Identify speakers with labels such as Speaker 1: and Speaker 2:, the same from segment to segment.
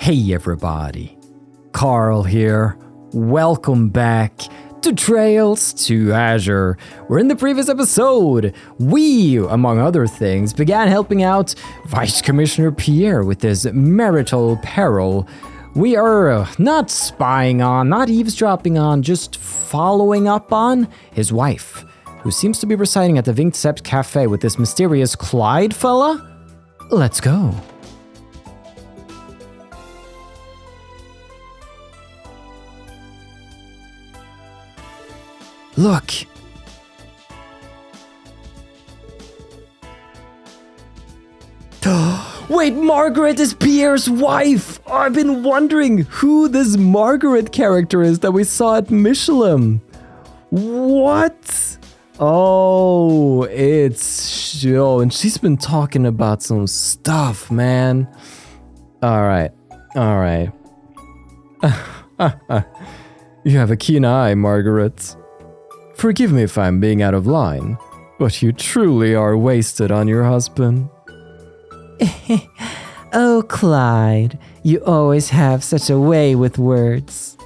Speaker 1: Hey everybody, Carl here. Welcome back to Trails to Azure, where in the previous episode, we, among other things, began helping out Vice Commissioner Pierre with his marital peril. We are not spying on, not eavesdropping on, just following up on his wife, who seems to be residing at the Vincept Cafe with this mysterious Clyde fella. Let's go. Look! Wait, Margaret is Pierre's wife! I've been wondering who this Margaret character is that we saw at Michelin. What? Oh, it's... Oh, and she's been talking about some stuff, man. Alright. You have a keen eye, Margaret. Forgive me if I'm being out of line, but you truly are wasted on your husband.
Speaker 2: Oh, Clyde, you always have such a way with words.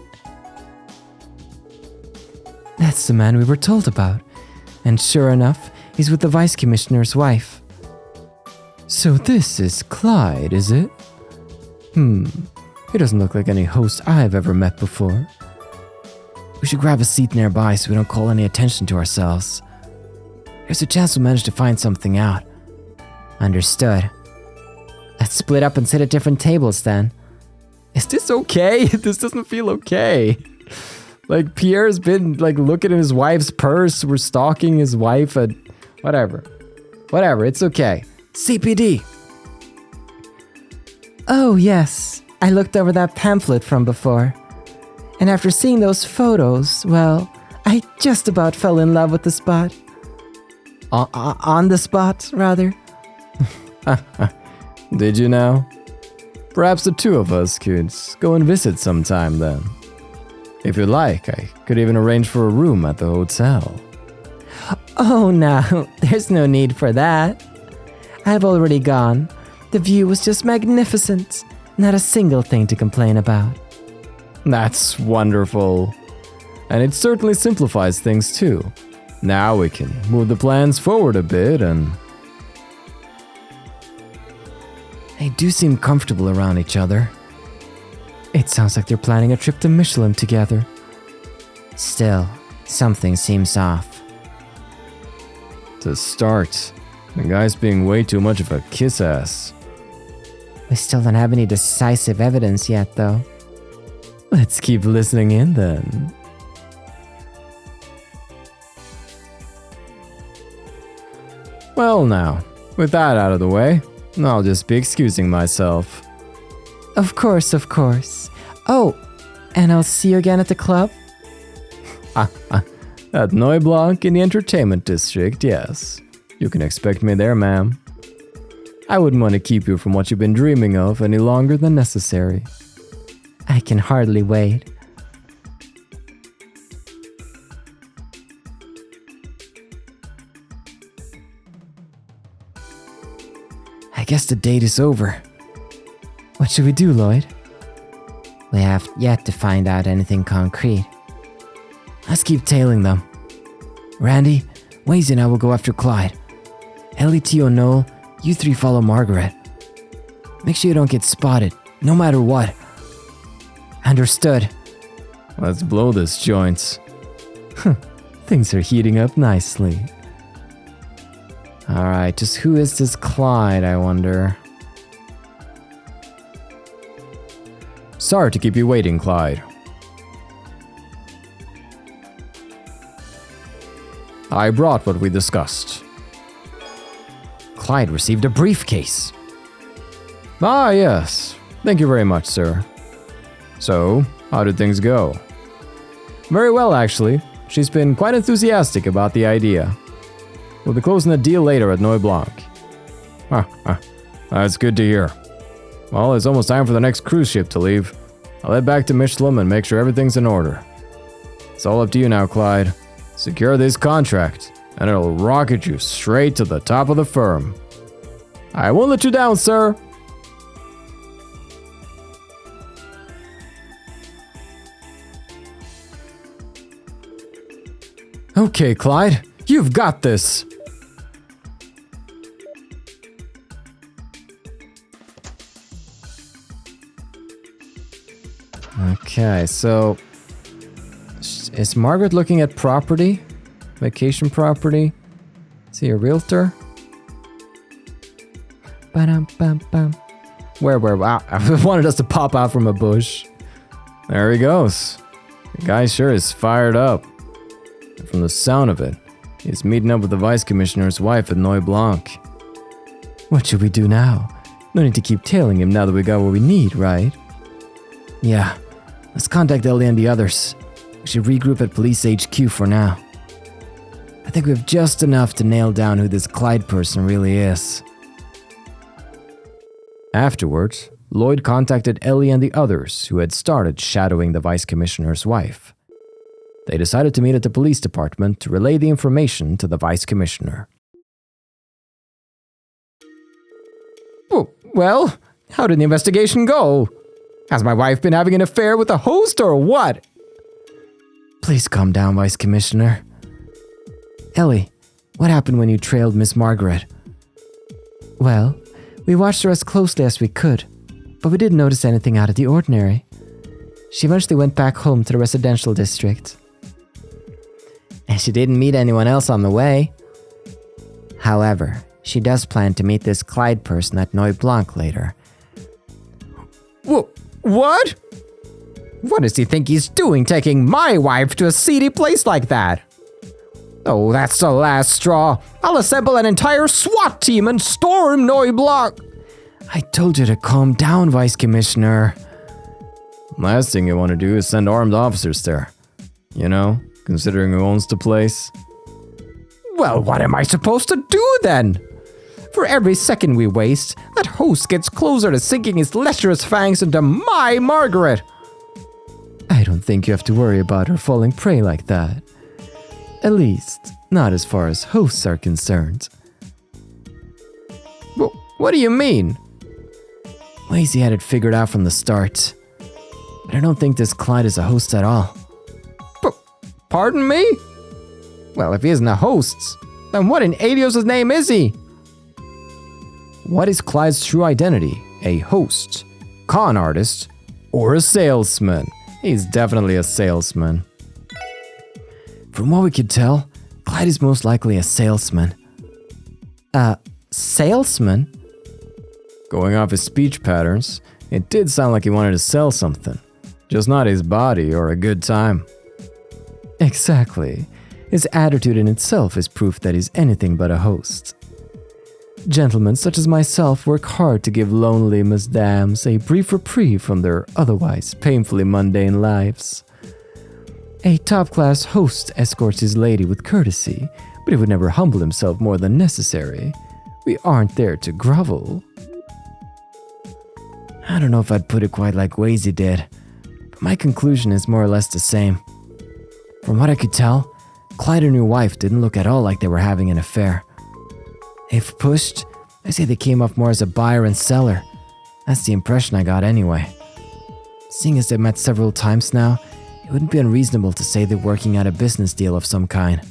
Speaker 1: That's the man we were told about, and sure enough, he's with the Vice Commissioner's wife. So this is Clyde, is it? He doesn't look like any host I've ever met before. We should grab a seat nearby so we don't call any attention to ourselves. There's a chance we'll manage to find something out.
Speaker 2: Understood. Let's split up and sit at different tables then.
Speaker 1: Is this okay? This doesn't feel okay. Like, Pierre's been, looking at his wife's purse. We're stalking his wife at... Whatever, it's okay. CPD.
Speaker 2: Oh, yes. I looked over that pamphlet from before. And after seeing those photos, well, I just about fell in love with the spot. On the spot, rather.
Speaker 1: Did you now? Perhaps the two of us could go and visit sometime then. If you'd like, I could even arrange for a room at the hotel.
Speaker 2: Oh no, there's no need for that. I've already gone. The view was just magnificent. Not a single thing to complain about.
Speaker 1: That's wonderful. And it certainly simplifies things too. Now we can move the plans forward a bit and... They do seem comfortable around each other. It sounds like they're planning a trip to Michelin together.
Speaker 2: Still, something seems off.
Speaker 1: To start, the guy's being way too much of a kiss-ass.
Speaker 2: We still don't have any decisive evidence yet, though.
Speaker 1: Let's keep listening in then. Well now, with that out of the way, I'll just be excusing myself.
Speaker 2: Of course. Oh, and I'll see you again at the club?
Speaker 1: At Neue Blanc in the entertainment district, yes. You can expect me there, ma'am. I wouldn't want to keep you from what you've been dreaming of any longer than necessary.
Speaker 2: I can hardly wait.
Speaker 1: I guess the date is over. What should we do, Lloyd?
Speaker 2: We have yet to find out anything concrete.
Speaker 1: Let's keep tailing them. Randy, Waze and I will go after Clyde. L.E.T. Noel, you three follow Margaret. Make sure you don't get spotted, no matter what.
Speaker 2: Understood.
Speaker 1: Let's blow this joints. Things are heating up nicely. Alright, just who is this Clyde, I wonder? Sorry to keep you waiting, Clyde. I brought what we discussed. Clyde received a briefcase. Ah, yes. Thank you very much, sir. So, how did things go? Very well, actually. She's been quite enthusiastic about the idea. We'll be closing the deal later at Neue Blanc. That's good to hear. Well, it's almost time for the next cruise ship to leave. I'll head back to Michelin and make sure everything's in order. It's all up to you now, Clyde. Secure this contract, and it'll rocket you straight to the top of the firm. I won't let you down, sir. Okay, Clyde, you've got this. Okay, so is Margaret looking at property? Vacation property? Is he a realtor?
Speaker 2: Ba-dum-bum-bum.
Speaker 1: Where? Wow, I wanted us to pop out from a bush. There he goes. The guy sure is fired up. From the sound of it, he's meeting up with the Vice Commissioner's wife at Neue Blanc.
Speaker 2: What should we do now? No need to keep tailing him now that we got what we need, right?
Speaker 1: Yeah, let's contact Ilya and the others. We should regroup at Police HQ for now. I think we have just enough to nail down who this Clyde person really is. Afterwards, Lloyd contacted Ellie and the others who had started shadowing the Vice Commissioner's wife. They decided to meet at the police department to relay the information to the Vice Commissioner.
Speaker 2: Well, how did the investigation go? Has my wife been having an affair with a host or what?
Speaker 1: Please calm down, Vice Commissioner. Ellie, what happened when you trailed Miss Margaret?
Speaker 2: Well, we watched her as closely as we could, but we didn't notice anything out of the ordinary. She eventually went back home to the residential district.
Speaker 1: And she didn't meet anyone else on the way. However, she does plan to meet this Clyde person at Neue Blanc later.
Speaker 2: What? What does he think he's doing taking my wife to a seedy place like that? Oh, that's the last straw. I'll assemble an entire SWAT team and storm Neue Blanc.
Speaker 1: I told you to calm down, Vice Commissioner. Last thing you want to do is send armed officers there. You know, considering who owns the place.
Speaker 2: Well, what am I supposed to do then? For every second we waste, that host gets closer to sinking his lecherous fangs into my Margaret.
Speaker 1: I don't think you have to worry about her falling prey like that. At least, not as far as hosts are concerned.
Speaker 2: What do you mean?
Speaker 1: Lazy had it figured out from the start. But I don't think this Clyde is a host at all.
Speaker 2: Pardon me? Well, if he isn't a host, then what in Adios' name is he?
Speaker 1: What is Clyde's true identity? A host, con artist, or a salesman? He's definitely a salesman. From what we could tell, Clyde is most likely a salesman.
Speaker 2: Salesman?
Speaker 1: Going off his speech patterns, it did sound like he wanted to sell something. Just not his body or a good time. Exactly. His attitude in itself is proof that he's anything but a host. Gentlemen such as myself work hard to give lonely mesdames a brief reprieve from their otherwise painfully mundane lives. A top-class host escorts his lady with courtesy, but he would never humble himself more than necessary. We aren't there to grovel. I don't know if I'd put it quite like Wazy did, but my conclusion is more or less the same. From what I could tell, Clyde and your wife didn't look at all like they were having an affair. If pushed, I say they came off more as a buyer and seller. That's the impression I got anyway. Seeing as they've met several times now, it wouldn't be unreasonable to say they're working out a business deal of some kind.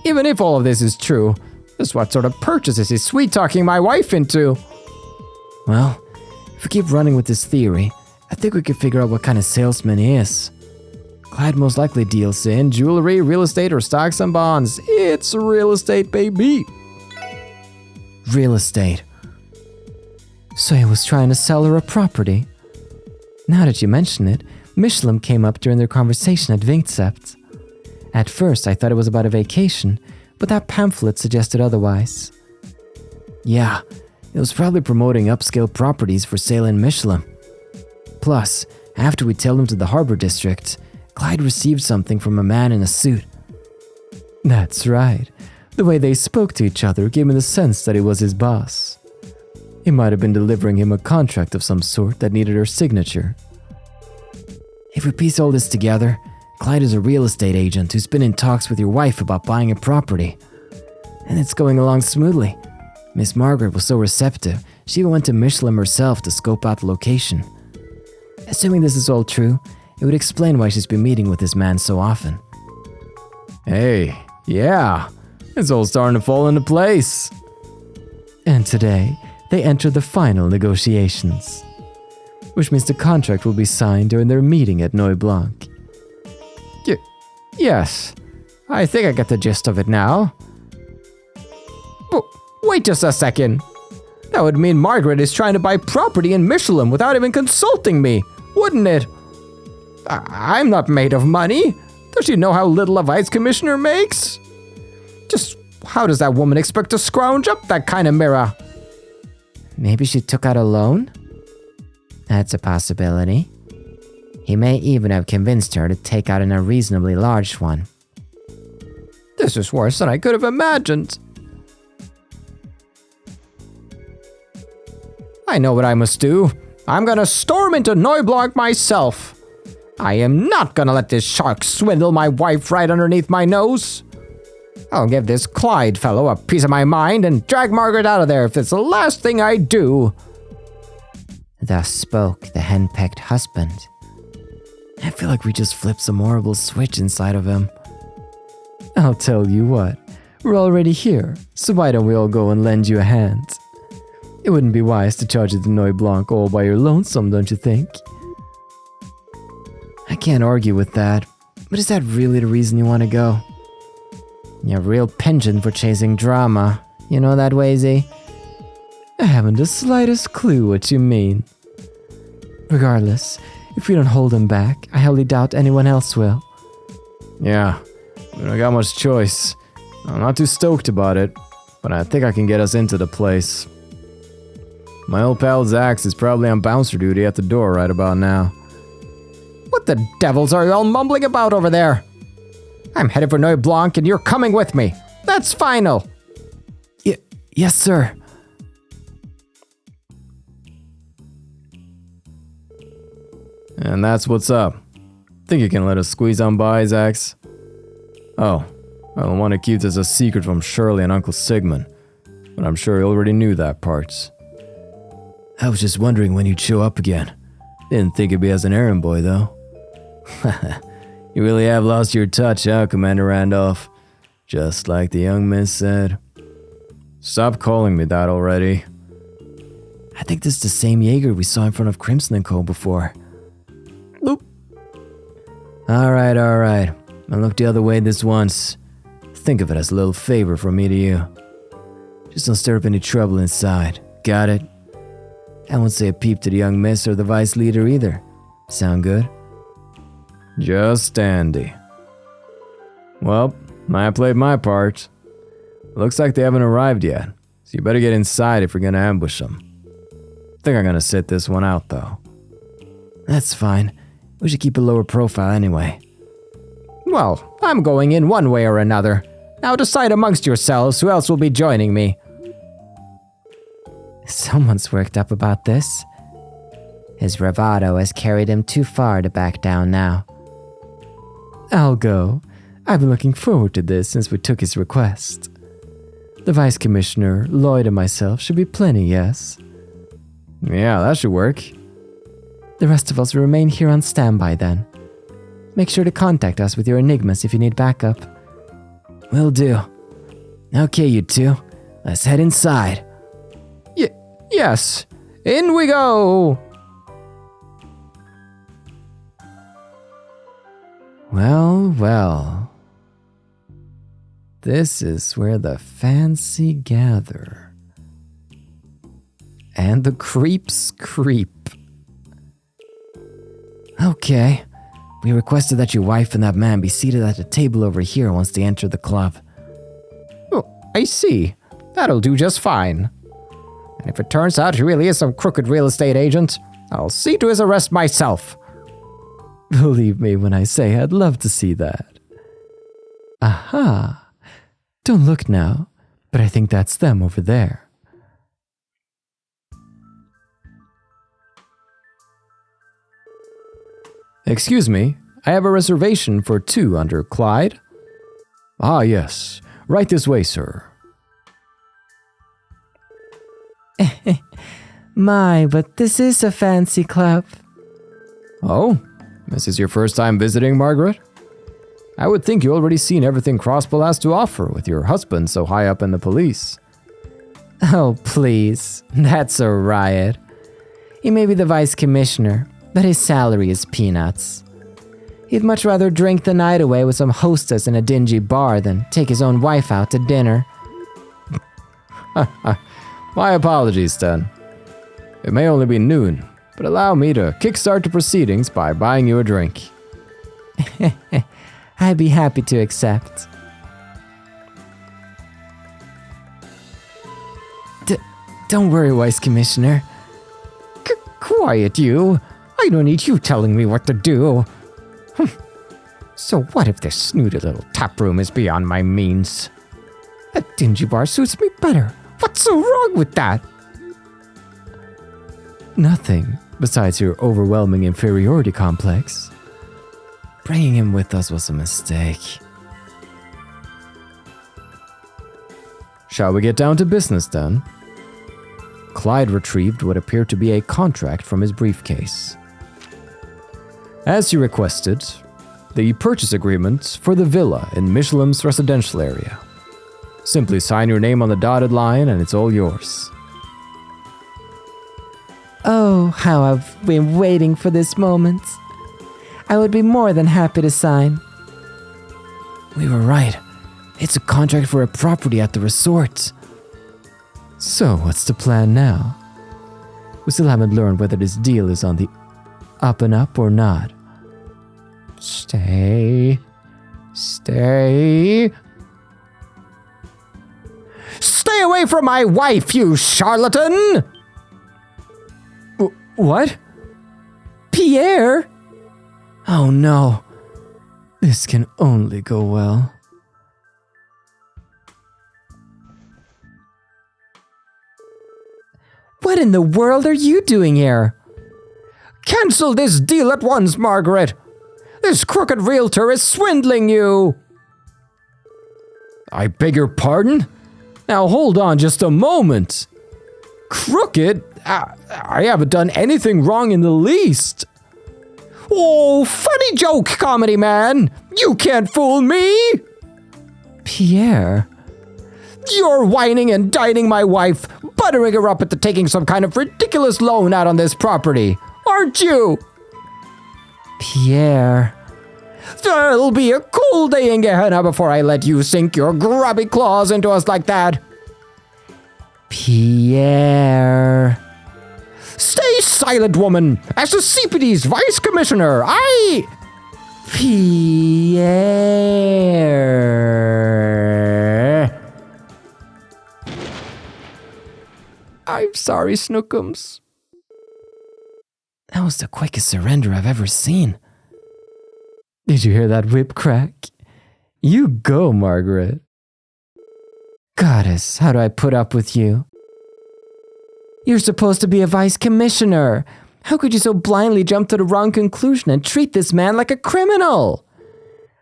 Speaker 2: Even if all of this is true, just what sort of purchase is he sweet-talking my wife into?
Speaker 1: Well, if we keep running with this theory, I think we could figure out what kind of salesman he is. Clyde most likely deals in jewelry, real estate, or stocks and bonds. It's real estate, baby. Real estate.
Speaker 2: So he was trying to sell her a property. Now that you mention it, Michelin came up during their conversation at Vincept. At first, I thought it was about a vacation, but that pamphlet suggested otherwise.
Speaker 1: Yeah, it was probably promoting upscale properties for sale in Michelin. Plus, after we tailed him to the harbor district, Clyde received something from a man in a suit.
Speaker 2: That's right. The way they spoke to each other gave me the sense that he was his boss. He might have been delivering him a contract of some sort that needed her signature.
Speaker 1: If we piece all this together, Clyde is a real estate agent who's been in talks with your wife about buying a property. And it's going along smoothly. Miss Margaret was so receptive, she even went to Michelin herself to scope out the location. Assuming this is all true, it would explain why she's been meeting with this man so often. Hey, yeah, it's all starting to fall into place.
Speaker 2: And today, they enter the final negotiations, which means the contract will be signed during their meeting at Neue Blanc.
Speaker 1: Yes, I think I get the gist of it now. But wait just a second. That would mean Margaret is trying to buy property in Michelin without even consulting me, wouldn't it? I'm not made of money. Does she know how little a vice commissioner makes? Just how does that woman expect to scrounge up that kind of mirror?
Speaker 2: Maybe she took out a loan? That's a possibility. He may even have convinced her to take out an unreasonably large one.
Speaker 1: This is worse than I could have imagined. I know what I must do. I'm gonna storm into Neue Blanc myself. I am not gonna let this shark swindle my wife right underneath my nose. I'll give this Clyde fellow a piece of my mind and drag Margaret out of there if it's the last thing I do.
Speaker 2: Thus spoke the henpecked husband.
Speaker 1: I feel like we just flipped some horrible switch inside of him.
Speaker 2: I'll tell you what, we're already here, so why don't we all go and lend you a hand? It wouldn't be wise to charge you to Neue Blanc all by your lonesome, don't you think?
Speaker 1: I can't argue with that, but is that really the reason you want to go?
Speaker 2: You have real penchant for chasing drama, you know that, Wazy? I haven't the slightest clue what you mean. Regardless, if we don't hold him back, I highly doubt anyone else will.
Speaker 1: Yeah, we don't got much choice. I'm not too stoked about it, but I think I can get us into the place. My old pal Zax is probably on bouncer duty at the door right about now. What the devils are you all mumbling about over there? I'm headed for Neue Blanc and you're coming with me. That's final.
Speaker 2: Yes, sir.
Speaker 1: And that's what's up. Think you can let us squeeze on by, Zax? Oh, I don't want to keep this a secret from Shirley and Uncle Sigmund, but I'm sure he already knew that part. I was just wondering when you'd show up again. Didn't think it'd be as an errand boy, though. You really have lost your touch, huh, Commander Randolph? Just like the young miss said. Stop calling me that already.
Speaker 2: I think this is the same Jaeger we saw in front of Crimson & Co. before.
Speaker 1: Loop. Alright. I'll look the other way this once. Think of it as a little favor from me to you. Just don't stir up any trouble inside. Got it? I won't say a peep to the young miss or the vice leader either. Sound good? Just dandy. Well, I played my part. Looks like they haven't arrived yet, so you better get inside if you're gonna ambush them. Think I'm gonna sit this one out, though.
Speaker 2: That's fine. We should keep a lower profile anyway.
Speaker 1: Well, I'm going in one way or another. Now decide amongst yourselves who else will be joining me.
Speaker 2: Someone's worked up about this. His bravado has carried him too far to back down now. I'll go. I've been looking forward to this since we took his request. The Vice Commissioner, Lloyd, and myself should be plenty, yes?
Speaker 1: Yeah, that should work.
Speaker 2: The rest of us will remain here on standby then. Make sure to contact us with your enigmas if you need backup.
Speaker 1: Will do. Okay, you two. Let's head inside. Yes. In we go!
Speaker 2: Well. This is where the fancy gather. And the creeps creep.
Speaker 1: Okay. We requested that your wife and that man be seated at the table over here once they enter the club. Oh, I see. That'll do just fine. And if it turns out he really is some crooked real estate agent, I'll see to his arrest myself.
Speaker 2: Believe me when I say I'd love to see that. Aha! Don't look now, but I think that's them over there.
Speaker 1: Excuse me, I have a reservation for 2 under Clyde. Ah, yes. Right this way, sir.
Speaker 2: My, but this is a fancy club.
Speaker 1: Oh, this is your first time visiting, Margaret? I would think you already seen everything Crossbow has to offer with your husband so high up in the police.
Speaker 2: Oh, please. That's a riot. He may be the Vice Commissioner, but his salary is peanuts. He'd much rather drink the night away with some hostess in a dingy bar than take his own wife out to dinner.
Speaker 1: My apologies, then. It may only be noon, but allow me to kickstart the proceedings by buying you a drink.
Speaker 2: I'd be happy to accept. Don't worry, Vice Commissioner.
Speaker 1: Quiet, you. I don't need you telling me what to do. So what if this snooty little taproom is beyond my means? A dingy bar suits me better. What's so wrong with that?
Speaker 2: Nothing, besides your overwhelming inferiority complex. Bringing him with us was a mistake.
Speaker 1: Shall we get down to business, then? Clyde retrieved what appeared to be a contract from his briefcase. As you requested, the purchase agreement for the villa in Michelin's residential area. Simply sign your name on the dotted line and it's all yours.
Speaker 2: Oh, how I've been waiting for this moment. I would be more than happy to sign.
Speaker 1: We were right. It's a contract for a property at the resort.
Speaker 2: So, what's the plan now? We still haven't learned whether this deal is on the up and up or not.
Speaker 1: Stay. Stay away from my wife, you charlatan!
Speaker 2: What? Pierre? Oh no. This can only go well. What in the world are you doing here?
Speaker 1: Cancel this deal at once, Margaret! This crooked realtor is swindling you! I beg your pardon? Now hold on just a moment. Crooked? I haven't done anything wrong in the least. Oh, funny joke, comedy man! You can't fool me!
Speaker 2: Pierre?
Speaker 1: You're whining and dining my wife, buttering her up into taking some kind of ridiculous loan out on this property, aren't you?
Speaker 2: Pierre.
Speaker 1: There'll be a cold day in Gehenna before I let you sink your grubby claws into us like that.
Speaker 2: Pierre.
Speaker 1: Stay silent, woman. As the CPD's Vice Commissioner,
Speaker 2: Pierre.
Speaker 1: I'm sorry, Snookums.
Speaker 2: That was the quickest surrender I've ever seen. Did you hear that whip crack? You go, Margaret. Goddess, how do I put up with you? You're supposed to be a Vice Commissioner. How could you so blindly jump to the wrong conclusion and treat this man like a criminal?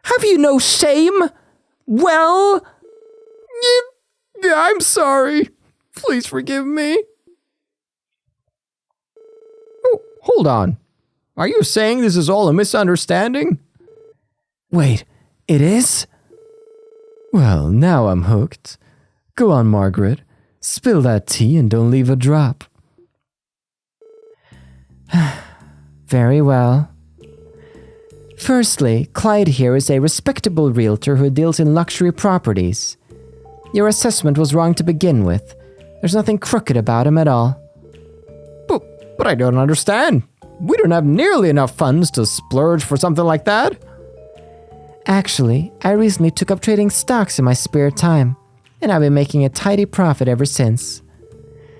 Speaker 1: Have you no shame? Well, yeah, I'm sorry. Please forgive me. Oh, hold on. Are you saying this is all a misunderstanding?
Speaker 2: Wait, it is? Well, now I'm hooked. Go on, Margaret. Spill that tea and don't leave a drop. Very well. Firstly, Clyde here is a respectable realtor who deals in luxury properties. Your assessment was wrong to begin with. There's nothing crooked about him at all.
Speaker 1: But I don't understand. We don't have nearly enough funds to splurge for something like that.
Speaker 2: Actually, I recently took up trading stocks in my spare time, and I've been making a tidy profit ever since.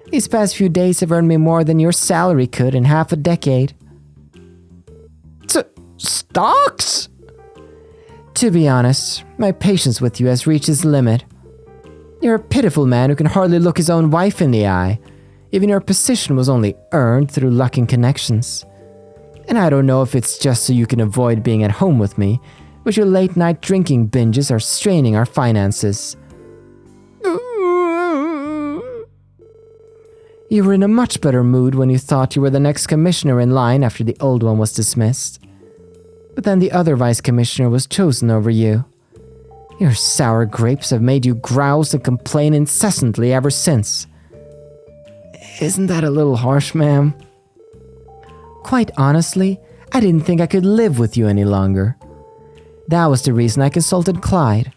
Speaker 2: These past few days have earned me more than your salary could in half a decade.
Speaker 1: Stocks?
Speaker 2: To be honest, my patience with you has reached its limit. You're a pitiful man who can hardly look his own wife in the eye. Even your position was only earned through luck and connections. And I don't know if it's just so you can avoid being at home with me, but your late night drinking binges are straining our finances. You were in a much better mood when you thought you were the next commissioner in line after the old one was dismissed. But then the other Vice Commissioner was chosen over you. Your sour grapes have made you grouse and complain incessantly ever since. Isn't that a little harsh, ma'am? Quite honestly, I didn't think I could live with you any longer. That was the reason I consulted Clyde.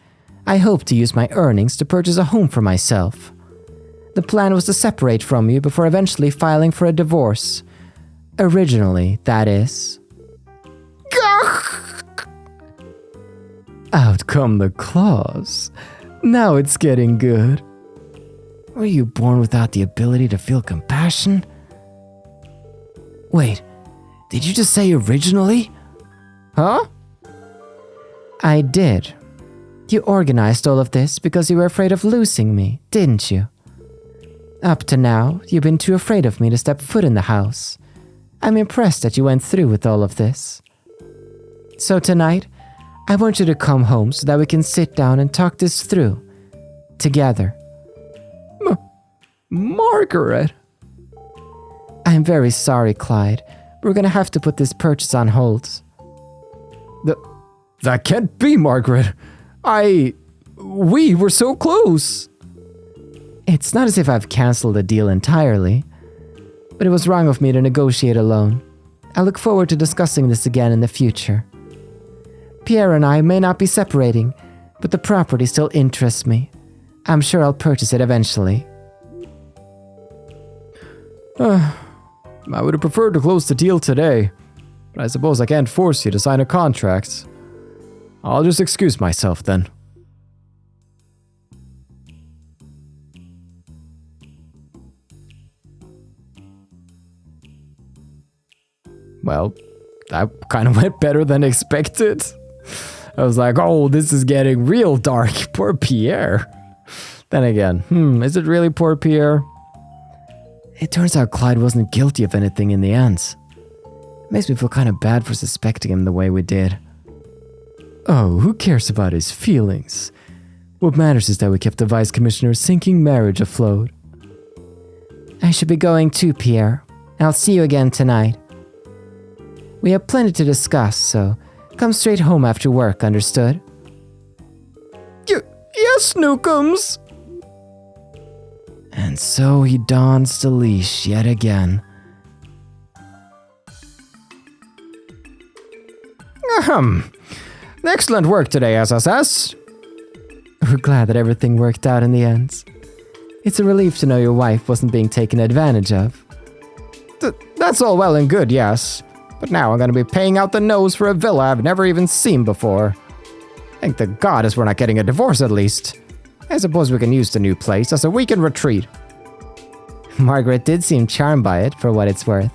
Speaker 2: I hoped to use my earnings to purchase a home for myself. The plan was to separate from you before eventually filing for a divorce. Originally, that is. Out come the claws. Now it's getting good. Were you born without the ability to feel compassion? Wait, did you just say originally? Huh? I did. You organized all of this because you were afraid of losing me, didn't you? Up to now, you've been too afraid of me to step foot in the house. I'm impressed that you went through with all of this. So tonight, I want you to come home so that we can sit down and talk this through. Together. Margaret! I'm very sorry, Clyde. We're gonna have to put this purchase on hold.
Speaker 1: That can't be, Margaret. We were so close.
Speaker 2: It's not as if I've cancelled the deal entirely, but it was wrong of me to negotiate alone. I look forward to discussing this again in the future. Pierre and I may not be separating, but the property still interests me. I'm sure I'll purchase it eventually.
Speaker 1: I would have preferred to close the deal today, but I suppose I can't force you to sign a contract. I'll just excuse myself then. Well, that kind of went better than expected. I was like, oh, this is getting real dark. Poor Pierre. Then again, is it really poor Pierre? It turns out Clyde wasn't guilty of anything in the end. Makes me feel kind of bad for suspecting him the way we did. Oh, who cares about his feelings? What matters is that we kept the Vice Commissioner's sinking marriage afloat.
Speaker 2: I should be going too, Pierre. I'll see you again tonight. We have plenty to discuss, so come straight home after work, understood?
Speaker 1: Yes, Snookums!
Speaker 2: And so he dons the leash yet again.
Speaker 1: Excellent work today, SSS.
Speaker 2: We're glad that everything worked out in the end. It's a relief to know your wife wasn't being taken advantage of.
Speaker 1: That's all well and good, yes. But now I'm going to be paying out the nose for a villa I've never even seen before. Thank the goddess we're not getting a divorce at least. I suppose we can use the new place as a weekend retreat.
Speaker 2: Margaret did seem charmed by it, for what it's worth.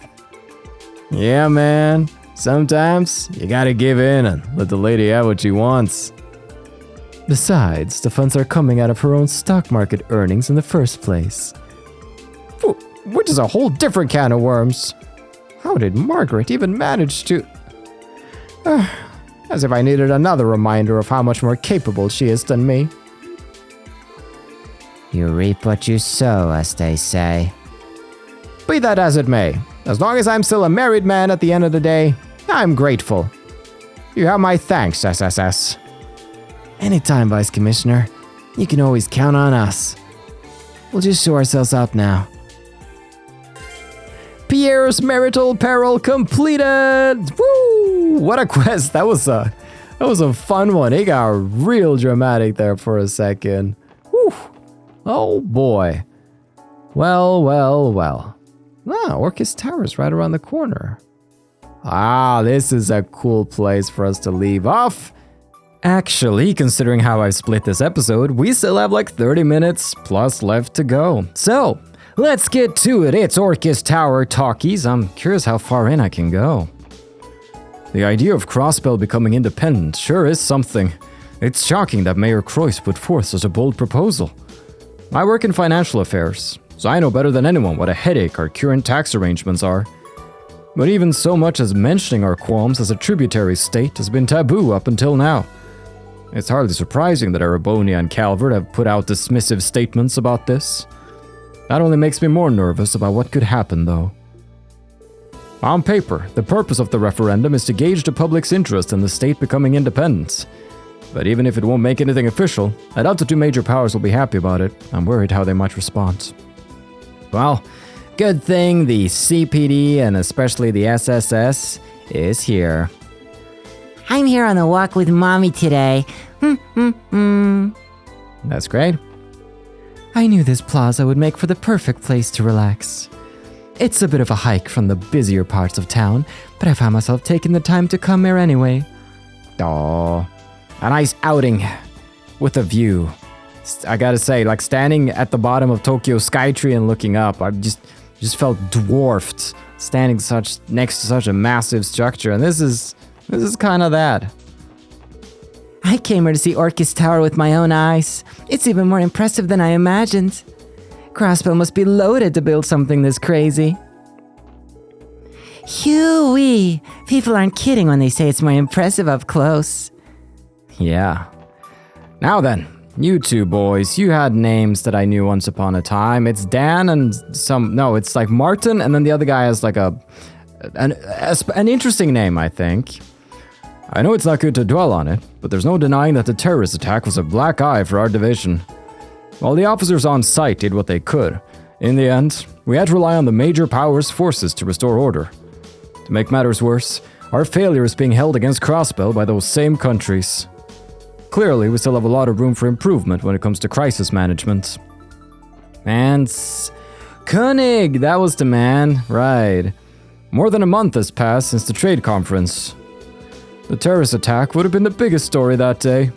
Speaker 1: Yeah, man. Sometimes you gotta give in and let the lady have what she wants.
Speaker 2: Besides, the funds are coming out of her own stock market earnings in the first place.
Speaker 1: Which is a whole different can of worms. How did Margaret even manage to... as if I needed another reminder of how much more capable she is than me.
Speaker 2: You reap what you sow, as they say.
Speaker 1: Be that as it may, as long as I'm still a married man at the end of the day, I'm grateful. You have my thanks, SSS.
Speaker 2: Anytime, Vice Commissioner. You can always count on us. We'll just show ourselves out now.
Speaker 1: Pierre's marital peril completed! Woo! What a quest! That was a fun one. It got real dramatic there for a second. Whew. Oh boy. Well. Orchis Tower's right around the corner. This is a cool place for us to leave off. Actually, considering how I've split this episode, we still have like 30 minutes plus left to go. So, let's get to it. It's Orchis Tower talkies. I'm curious how far in I can go. The idea of Crossbell becoming independent sure is something. It's shocking that Mayor Croix put forth such a bold proposal. I work in financial affairs, so I know better than anyone what a headache our current tax arrangements are. But even so much as mentioning our qualms as a tributary state has been taboo up until now. It's hardly surprising that Arabonia and Calvert have put out dismissive statements about this. That only makes me more nervous about what could happen, though. On paper, the purpose of the referendum is to gauge the public's interest in the state becoming independent. But even if it won't make anything official, I doubt the two major powers will be happy about it. I'm worried how they might respond. Well, good thing the CPD and especially the SSS is here.
Speaker 3: I'm here on a walk with Mommy today.
Speaker 1: That's great.
Speaker 2: I knew this plaza would make for the perfect place to relax. It's a bit of a hike from the busier parts of town, but I found myself taking the time to come here anyway.
Speaker 1: Oh, a nice outing with a view. I gotta say, like standing at the bottom of Tokyo Skytree and looking up, I just felt dwarfed standing next to such a massive structure, and this is kind of that.
Speaker 2: I came here to see Orchis Tower with my own eyes. It's even more impressive than I imagined. Crossbow must be loaded to build something this crazy.
Speaker 3: Hoo-wee! People aren't kidding when they say it's more impressive up close.
Speaker 1: Yeah. Now then, you two boys, you had names that I knew once upon a time. It's Dan and it's like Martin, and then the other guy has like an interesting name, I think. I know it's not good to dwell on it, but there's no denying that the terrorist attack was a black eye for our division. While the officers on site did what they could, in the end, we had to rely on the major powers' forces to restore order. To make matters worse, our failure is being held against Crossbow by those same countries. Clearly, we still have a lot of room for improvement when it comes to crisis management. And Koenig, that was the man, right. More than a month has passed since the trade conference. The terrorist attack would have been the biggest story that day,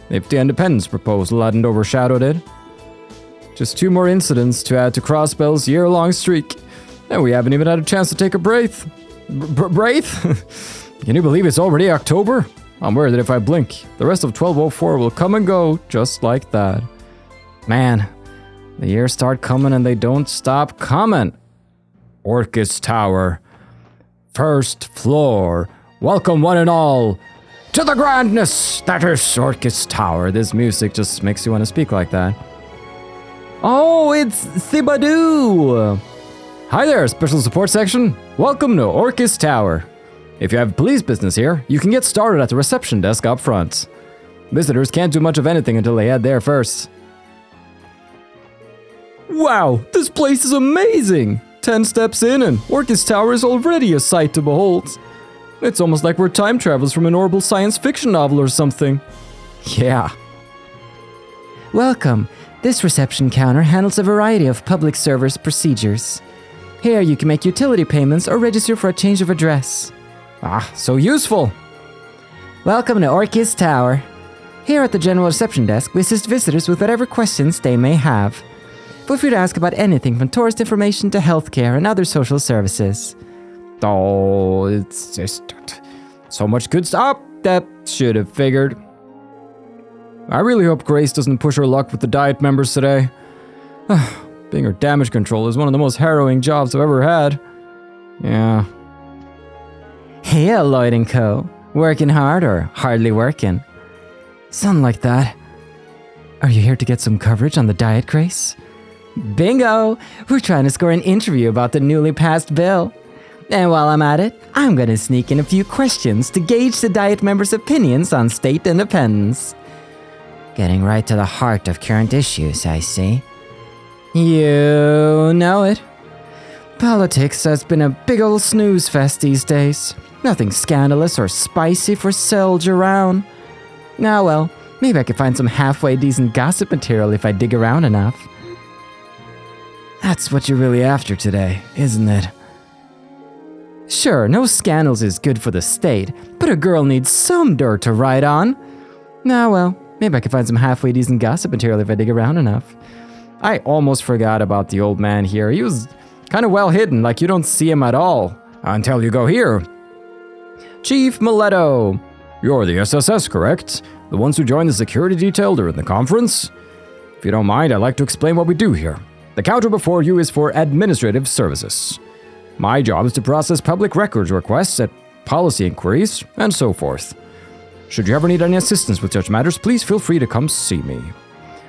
Speaker 1: if the independence proposal hadn't overshadowed it. Just 2 more incidents to add to Crossbell's year-long streak, and we haven't even had a chance to take a breath. Breath? Can you believe it's already October? I'm worried that if I blink, the rest of 1204 will come and go just like that. Man, the years start coming and they don't stop coming. Orchis Tower. First floor. Welcome one and all to the grandness that is Orchis Tower. This music just makes you want to speak like that. Oh, it's Thibadoo! Hi there, Special Support Section. Welcome to Orchis Tower. If you have police business here, you can get started at the reception desk up front. Visitors can't do much of anything until they head there first. Wow, this place is amazing! 10 steps in and Orchis Tower is already a sight to behold. It's almost like we're time travelers from an horrible science fiction novel or something. Yeah.
Speaker 2: Welcome. This reception counter handles a variety of public service procedures. Here you can make utility payments or register for a change of address.
Speaker 1: Ah, so useful.
Speaker 2: Welcome to Orchis Tower. Here at the general reception desk, we assist visitors with whatever questions they may have. Feel free to ask about anything from tourist information to healthcare and other social services.
Speaker 1: Oh, it's just so much good stuff. That should have figured. I really hope Grace doesn't push her luck with the diet members today. Being her damage control is one of the most harrowing jobs I've ever had. Yeah.
Speaker 2: Hey, Lloyd & Co. Working hard or hardly working? Something like that. Are you here to get some coverage on the diet, Grace? Bingo! We're trying to score an interview about the newly passed bill. And while I'm at it, I'm gonna sneak in a few questions to gauge the diet members' opinions on state independence.
Speaker 3: Getting right to the heart of current issues, I see.
Speaker 2: You know it. Politics has been a big ol' snooze fest these days. Nothing scandalous or spicy for Soldier around. Ah well, maybe I could find some halfway decent gossip material if I dig around enough.
Speaker 1: That's what you're really after today, isn't it?
Speaker 2: Sure, no scandals is good for the state, but a girl needs some dirt to ride on. Ah well, maybe I could find some halfway decent gossip material if I dig around enough.
Speaker 1: I almost forgot about the old man here. He was kind of well hidden, like you don't see him at all until you go here. Chief Mileto, you're the SSS, correct? The ones who joined the security detail during the conference? If you don't mind, I'd like to explain what we do here. The counter before you is for administrative services. My job is to process public records requests, at policy inquiries, and so forth. Should you ever need any assistance with such matters, please feel free to come see me.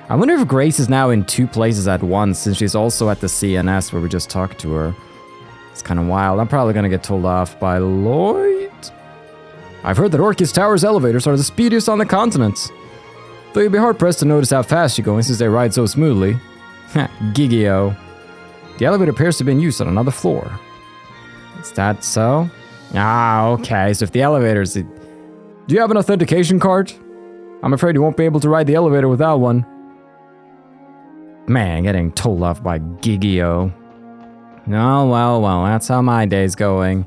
Speaker 1: I wonder if Grace is now in 2 places at once, since she's also at the CNS where we just talked to her. It's kind of wild. I'm probably going to get told off by Lloyd. I've heard that Orchis Tower's elevators are the speediest on the continent. Though you'd be hard-pressed to notice how fast you're going since they ride so smoothly. Gigio. The elevator appears to be in use on another floor. Is that so? Ah, okay. So if the elevators... Do you have an authentication card? I'm afraid you won't be able to ride the elevator without one. Man, getting told off by Gigio. Oh, well, that's how my day's going.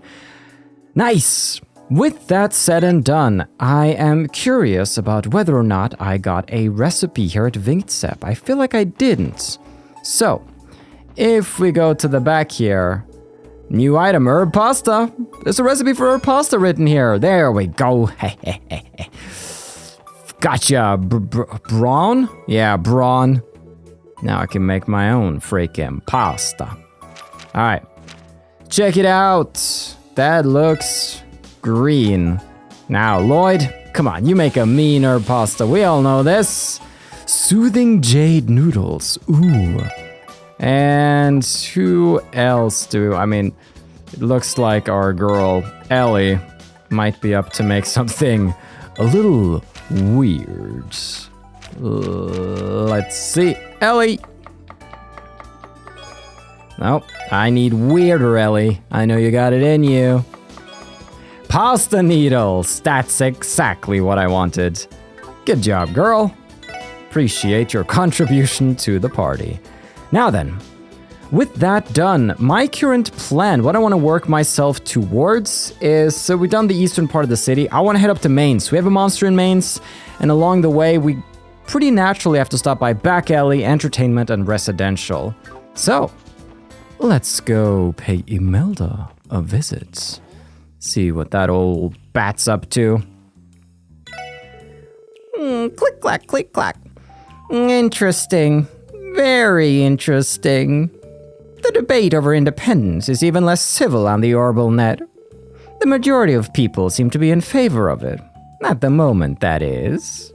Speaker 1: Nice! With that said and done, I am curious about whether or not I got a recipe here at Vincep. I feel like I didn't. So, if we go to the back here, new item, herb pasta. There's a recipe for herb pasta written here. There we go. Gotcha. Brawn? Yeah, brawn. Now I can make my own freaking pasta. All right, check it out. That looks green. Now, Lloyd, come on, you make a mean herb pasta. We all know this. Soothing jade noodles. Ooh. And who else it looks like our girl, Ellie, might be up to make something a little weird. Let's see. Ellie! Nope, I need weirder, Ellie. I know you got it in you. Pasta needles! That's exactly what I wanted. Good job, girl. Appreciate your contribution to the party. Now then, with that done, my current plan, what I want to work myself towards is, so we've done the eastern part of the city. I want to head up to Mainz. We have a monster in Mainz, and along the way, we pretty naturally have to stop by back alley, entertainment, and residential. So, let's go pay Imelda a visit. See what that old bat's up to.
Speaker 2: Click, clack, click, clack. Interesting. Very interesting. The debate over independence is even less civil on the Orbital net. The majority of people seem to be in favor of it. At the moment, that is.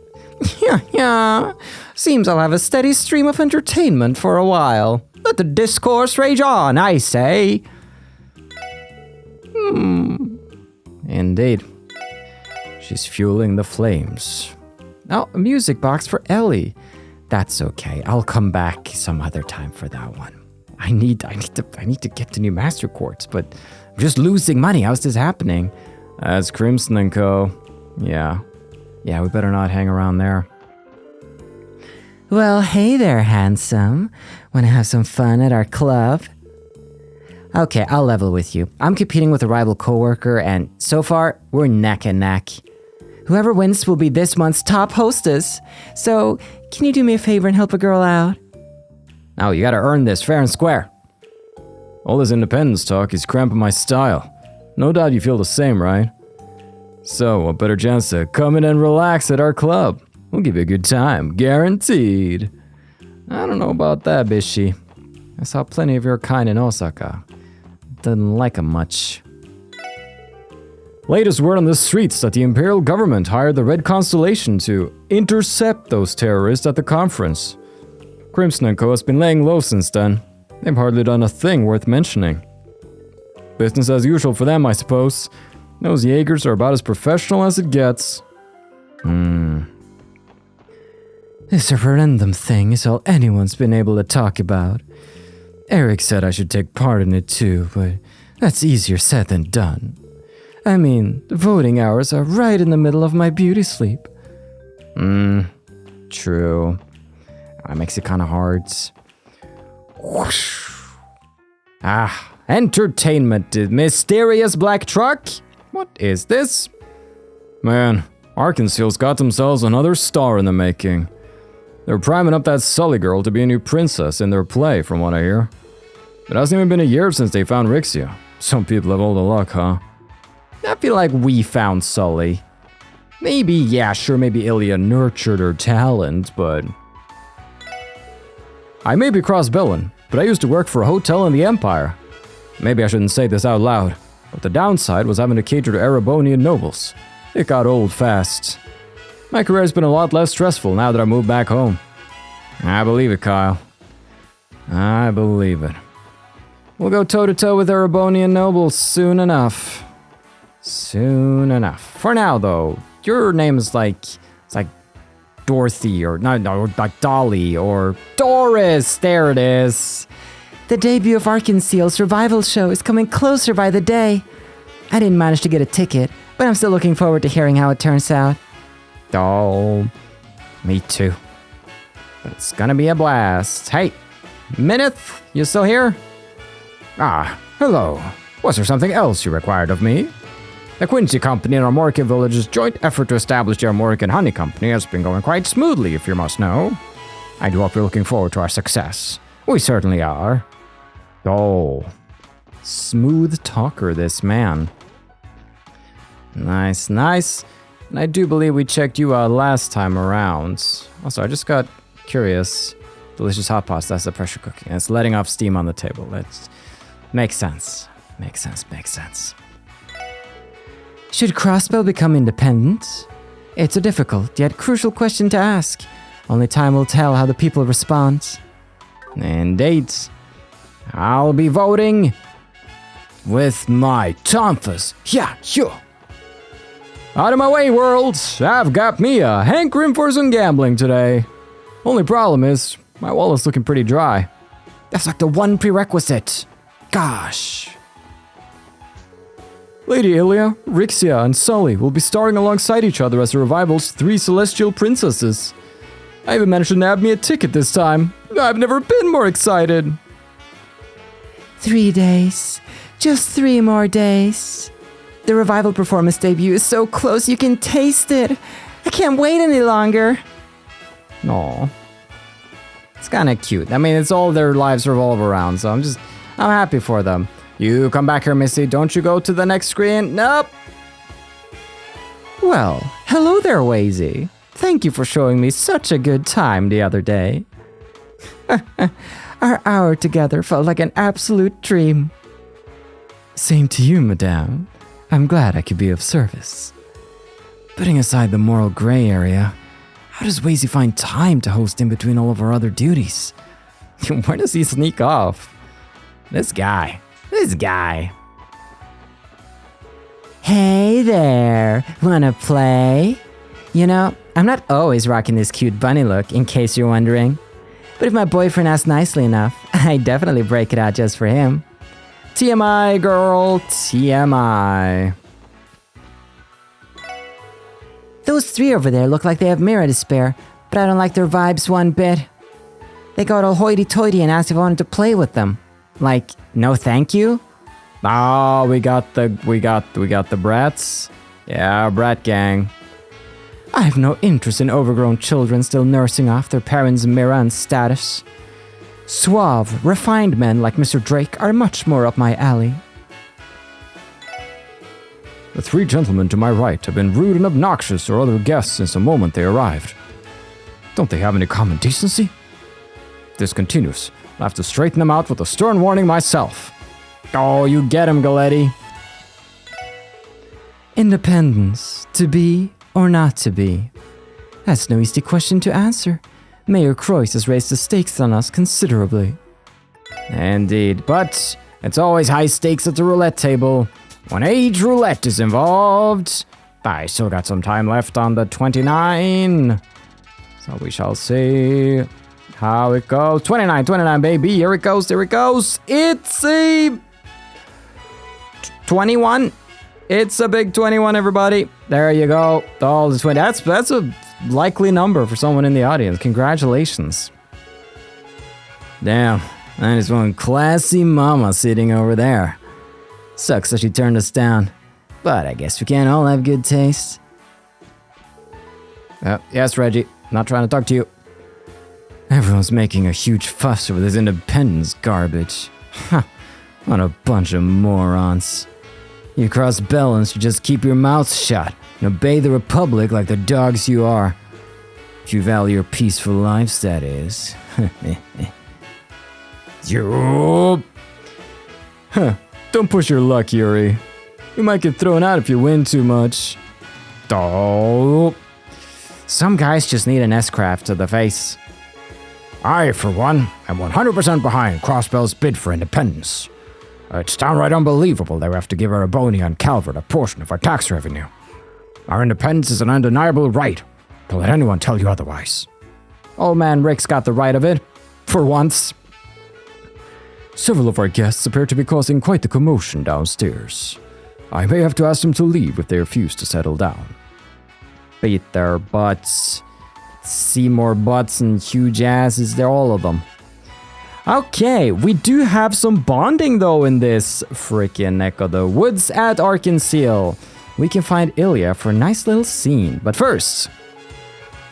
Speaker 2: Yeah. Seems I'll have a steady stream of entertainment for a while. Let the discourse rage on, I say.
Speaker 1: Indeed. She's fueling the flames. Oh, a music box for Ellie. That's okay. I'll come back some other time for that one. I need to get to new master quartz, but I'm just losing money. How's this happening? That's Crimson & Co. Yeah, we better not hang around there.
Speaker 3: Well, hey there, handsome. Want to have some fun at our club? Okay, I'll level with you. I'm competing with a rival coworker, and so far, we're neck and neck. Whoever wins will be this month's top hostess. So, can you do me a favor and help a girl out?
Speaker 1: Oh, you gotta earn this fair and square. All this independence talk is cramping my style. No doubt you feel the same, right? So, what better chance to come in and relax at our club? We'll give you a good time, guaranteed. I don't know about that, Bishi. I saw plenty of your kind in Osaka. Didn't like 'em much. Latest word on the streets that the Imperial government hired the Red Constellation to intercept those terrorists at the conference. Crimson & Co. has been laying low since then. They've hardly done a thing worth mentioning. Business as usual for them, I suppose. Those Jaegers are about as professional as it gets.
Speaker 2: This referendum thing is all anyone's been able to talk about. Eric said I should take part in it too, but that's easier said than done. I mean, the voting hours are right in the middle of my beauty sleep.
Speaker 1: True. That makes it kind of hard. Whoosh. Entertainment. Mysterious black truck? What is this? Man, Arkansas's got themselves another star in the making. They're priming up that Sully girl to be a new princess in their play, from what I hear. It hasn't even been a year since they found Rixia. Some people have all the luck, huh? I feel like we found Sully. Maybe Ilya nurtured her talent, but... I may be cross-billing, but I used to work for a hotel in the Empire. Maybe I shouldn't say this out loud, but the downside was having to cater to Erebonian nobles. It got old fast. My career's been a lot less stressful now that I moved back home. I believe it, Kyle. I believe it. We'll go toe-to-toe with Erebonian nobles soon enough. Soon enough. For now, though, your name is it's like Dorothy, or no, like Dolly, or Doris. There it is.
Speaker 2: The debut of Ciel's revival show is coming closer by the day. I didn't manage to get a ticket, but I'm still looking forward to hearing how it turns out.
Speaker 1: Oh, me too. But it's gonna be a blast. Hey, Minith, you still here? Ah, hello. Was there something else you required of me? The Quincy Company and Armorica Village's joint effort to establish the Armorican Honey Company has been going quite smoothly, if you must know. I do hope you're looking forward to our success. We certainly are. Oh, smooth talker, this man. Nice, nice. And I do believe we checked you out last time around. Also, I just got curious. Delicious hot pasta, that's the pressure cooking. And it's letting off steam on the table. That makes sense. Makes sense.
Speaker 2: Should Crossbell become independent? It's a difficult yet crucial question to ask. Only time will tell how the people respond.
Speaker 1: Indeed. I'll be voting with my tonfas. Yeah, sure. Out of my way, world. I've got me a hankering for some gambling today. Only problem is, my wallet's looking pretty dry. That's like the one prerequisite. Gosh. Lady Ilya, Rixia, and Sully will be starring alongside each other as the revival's 3 celestial princesses. I even managed to nab me a ticket this time. I've never been more excited.
Speaker 2: 3 days. Just 3 more days. The revival performance debut is so close you can taste it. I can't wait any longer.
Speaker 1: Aw. It's kind of cute. I mean, it's all their lives revolve around, so I'm happy for them. You come back here, Missy. Don't you go to the next screen. Nope.
Speaker 2: Well, hello there, Wazy. Thank you for showing me such a good time the other day. Our hour together felt like an absolute dream.
Speaker 1: Same to you, madame. I'm glad I could be of service. Putting aside the moral gray area, how does Wazy find time to host in between all of our other duties? Where does he sneak off? This guy.
Speaker 2: Hey there, wanna play? You know, I'm not always rocking this cute bunny look, in case you're wondering. But if my boyfriend asks nicely enough, I definitely break it out just for him.
Speaker 1: TMI, girl, TMI.
Speaker 2: Those 3 over there look like they have mirror to spare, but I don't like their vibes one bit. They got all hoity-toity and asked if I wanted to play with them. Like, no thank you?
Speaker 1: Oh, we got the brats. Yeah, brat gang.
Speaker 2: I have no interest in overgrown children still nursing off their parents' mirror and status. Suave, refined men like Mr. Drake are much more up my alley.
Speaker 1: The 3 gentlemen to my right have been rude and obnoxious to other guests since the moment they arrived. Don't they have any common decency? If this continues, I'll have to straighten them out with a stern warning myself. Oh, you get him, Galetti.
Speaker 2: Independence, to be or not to be? That's no easy question to answer. Mayor Croix has raised the stakes on us considerably.
Speaker 1: Indeed, but it's always high stakes at the roulette table. When age roulette is involved, I still got some time left on the 29. So we shall see how it goes. 29, baby. Here it goes. It's a 21. It's a big 21, everybody. There you go. All the 20. That's a likely number for someone in the audience. Congratulations. Damn, that is one classy mama sitting over there. Sucks that she turned us down, but I guess we can't all have good taste. Yes, Reggie. Not trying to talk to you. Everyone's making a huge fuss over this independence garbage. Huh. What a bunch of morons. You cross-balance, you just keep your mouth shut and obey the Republic like the dogs you are. If you value your peaceful lives, that is. You. Huh. Don't push your luck, Yuri. You might get thrown out if you win too much. Oh. Some guys just need an S-craft to the face. I, for one, am 100% behind Crossbell's bid for independence. It's downright unbelievable that we have to give our Ebony and Calvert a portion of our tax revenue. Our independence is an undeniable right. Don't let anyone tell you otherwise.
Speaker 3: Old man Rick's got the right of it. For once.
Speaker 1: Several of our guests appear to be causing quite the commotion downstairs. I may have to ask them to leave if they refuse to settle down.
Speaker 3: Beat their butts. See more butts and huge asses. They're all of them. Okay, we do have some bonding though in this freaking neck of the woods at Orchis Ciel. We can find Ilya for a nice little scene. But first,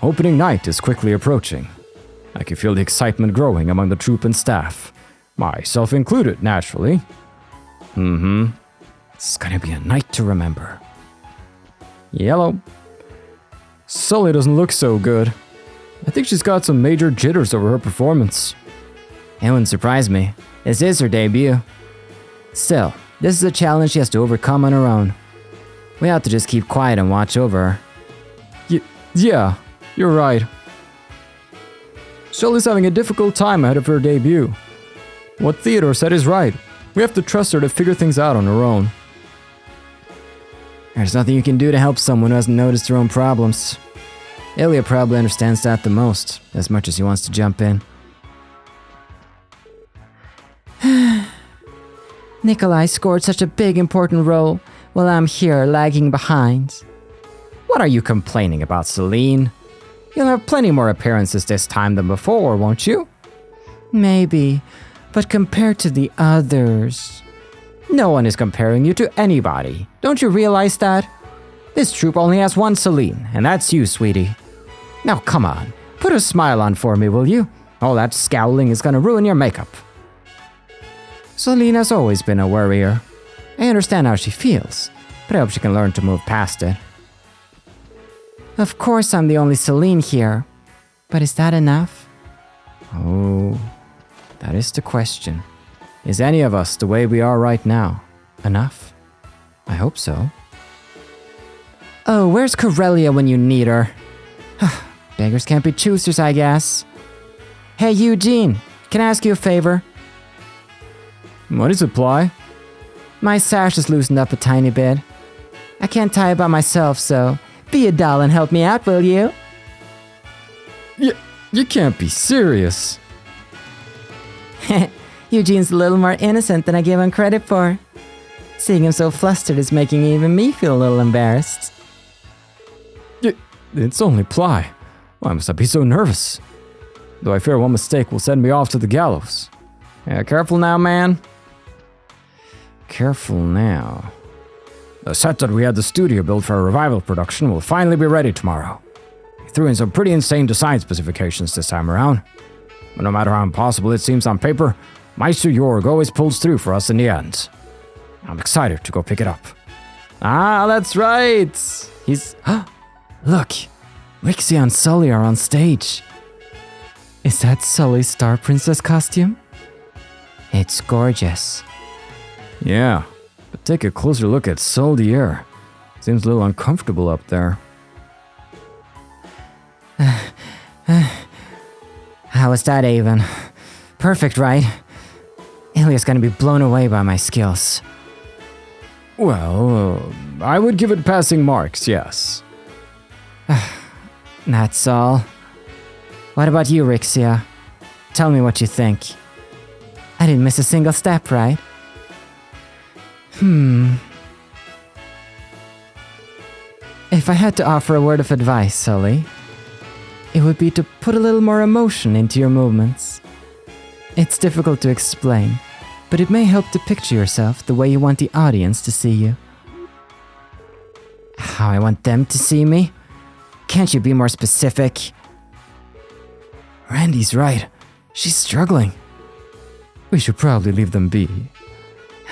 Speaker 1: opening night is quickly approaching. I can feel the excitement growing among the troop and staff. Myself included, naturally.
Speaker 3: It's gonna be a night to remember.
Speaker 1: Yellow. Sully doesn't look so good. I think she's got some major jitters over her performance.
Speaker 3: It wouldn't surprise me. This is her debut. Still, this is a challenge she has to overcome on her own. We have to just keep quiet and watch over her.
Speaker 1: Yeah, you're right. Sully's having a difficult time ahead of her debut. What Theodore said is right. We have to trust her to figure things out on her own.
Speaker 3: There's nothing you can do to help someone who hasn't noticed their own problems. Ilya probably understands that the most, as much as he wants to jump in. Nikolai scored such a big important role, while I'm here lagging behind.
Speaker 1: What are you complaining about, Celine? You'll have plenty more appearances this time than before, won't you?
Speaker 3: Maybe, but compared to the others...
Speaker 1: No one is comparing you to anybody. Don't you realize that? This troop only has one Celine, and that's you, sweetie. Now come on, put a smile on for me, will you? All that scowling is gonna ruin your makeup.
Speaker 3: Celine has always been a worrier. I understand how she feels, but I hope she can learn to move past it. Of course I'm the only Celine here, but is that enough?
Speaker 1: Oh, that is the question. Is any of us the way we are right now enough? I hope so.
Speaker 3: Oh, where's Corellia when you need her? Beggars can't be choosers, I guess. Hey, Eugene, can I ask you a favor?
Speaker 1: What is it, Ply?
Speaker 3: My sash is loosened up a tiny bit. I can't tie it by myself, so be a doll and help me out, will you?
Speaker 1: You can't be serious.
Speaker 3: Eugene's a little more innocent than I give him credit for. Seeing him so flustered is making even me feel a little embarrassed.
Speaker 1: It's only Ply. Why must I be so nervous? Though I fear one mistake will send me off to the gallows. Yeah, careful now, man. Careful now. The set that we had the studio build for a revival production will finally be ready tomorrow. We threw in some pretty insane design specifications this time around. But no matter how impossible it seems on paper, Meister Jorg always pulls through for us in the end. I'm excited to go pick it up.
Speaker 3: Ah, that's right! He's... Look! Rixie and Sully are on stage. Is that Sully's Star Princess costume? It's gorgeous.
Speaker 1: Yeah, but take a closer look at Soldier. Seems a little uncomfortable up there.
Speaker 3: How was that, Avon? Perfect, right? Ilya's gonna be blown away by my skills.
Speaker 1: Well, I would give it passing marks, yes.
Speaker 3: That's all. What about you, Rixia? Tell me what you think. I didn't miss a single step, right? If I had to offer a word of advice, Sully, it would be to put a little more emotion into your movements. It's difficult to explain, but it may help to picture yourself the way you want the audience to see you. How I want them to see me? Can't you be more specific?
Speaker 1: Randy's right. She's struggling. We should probably leave them be.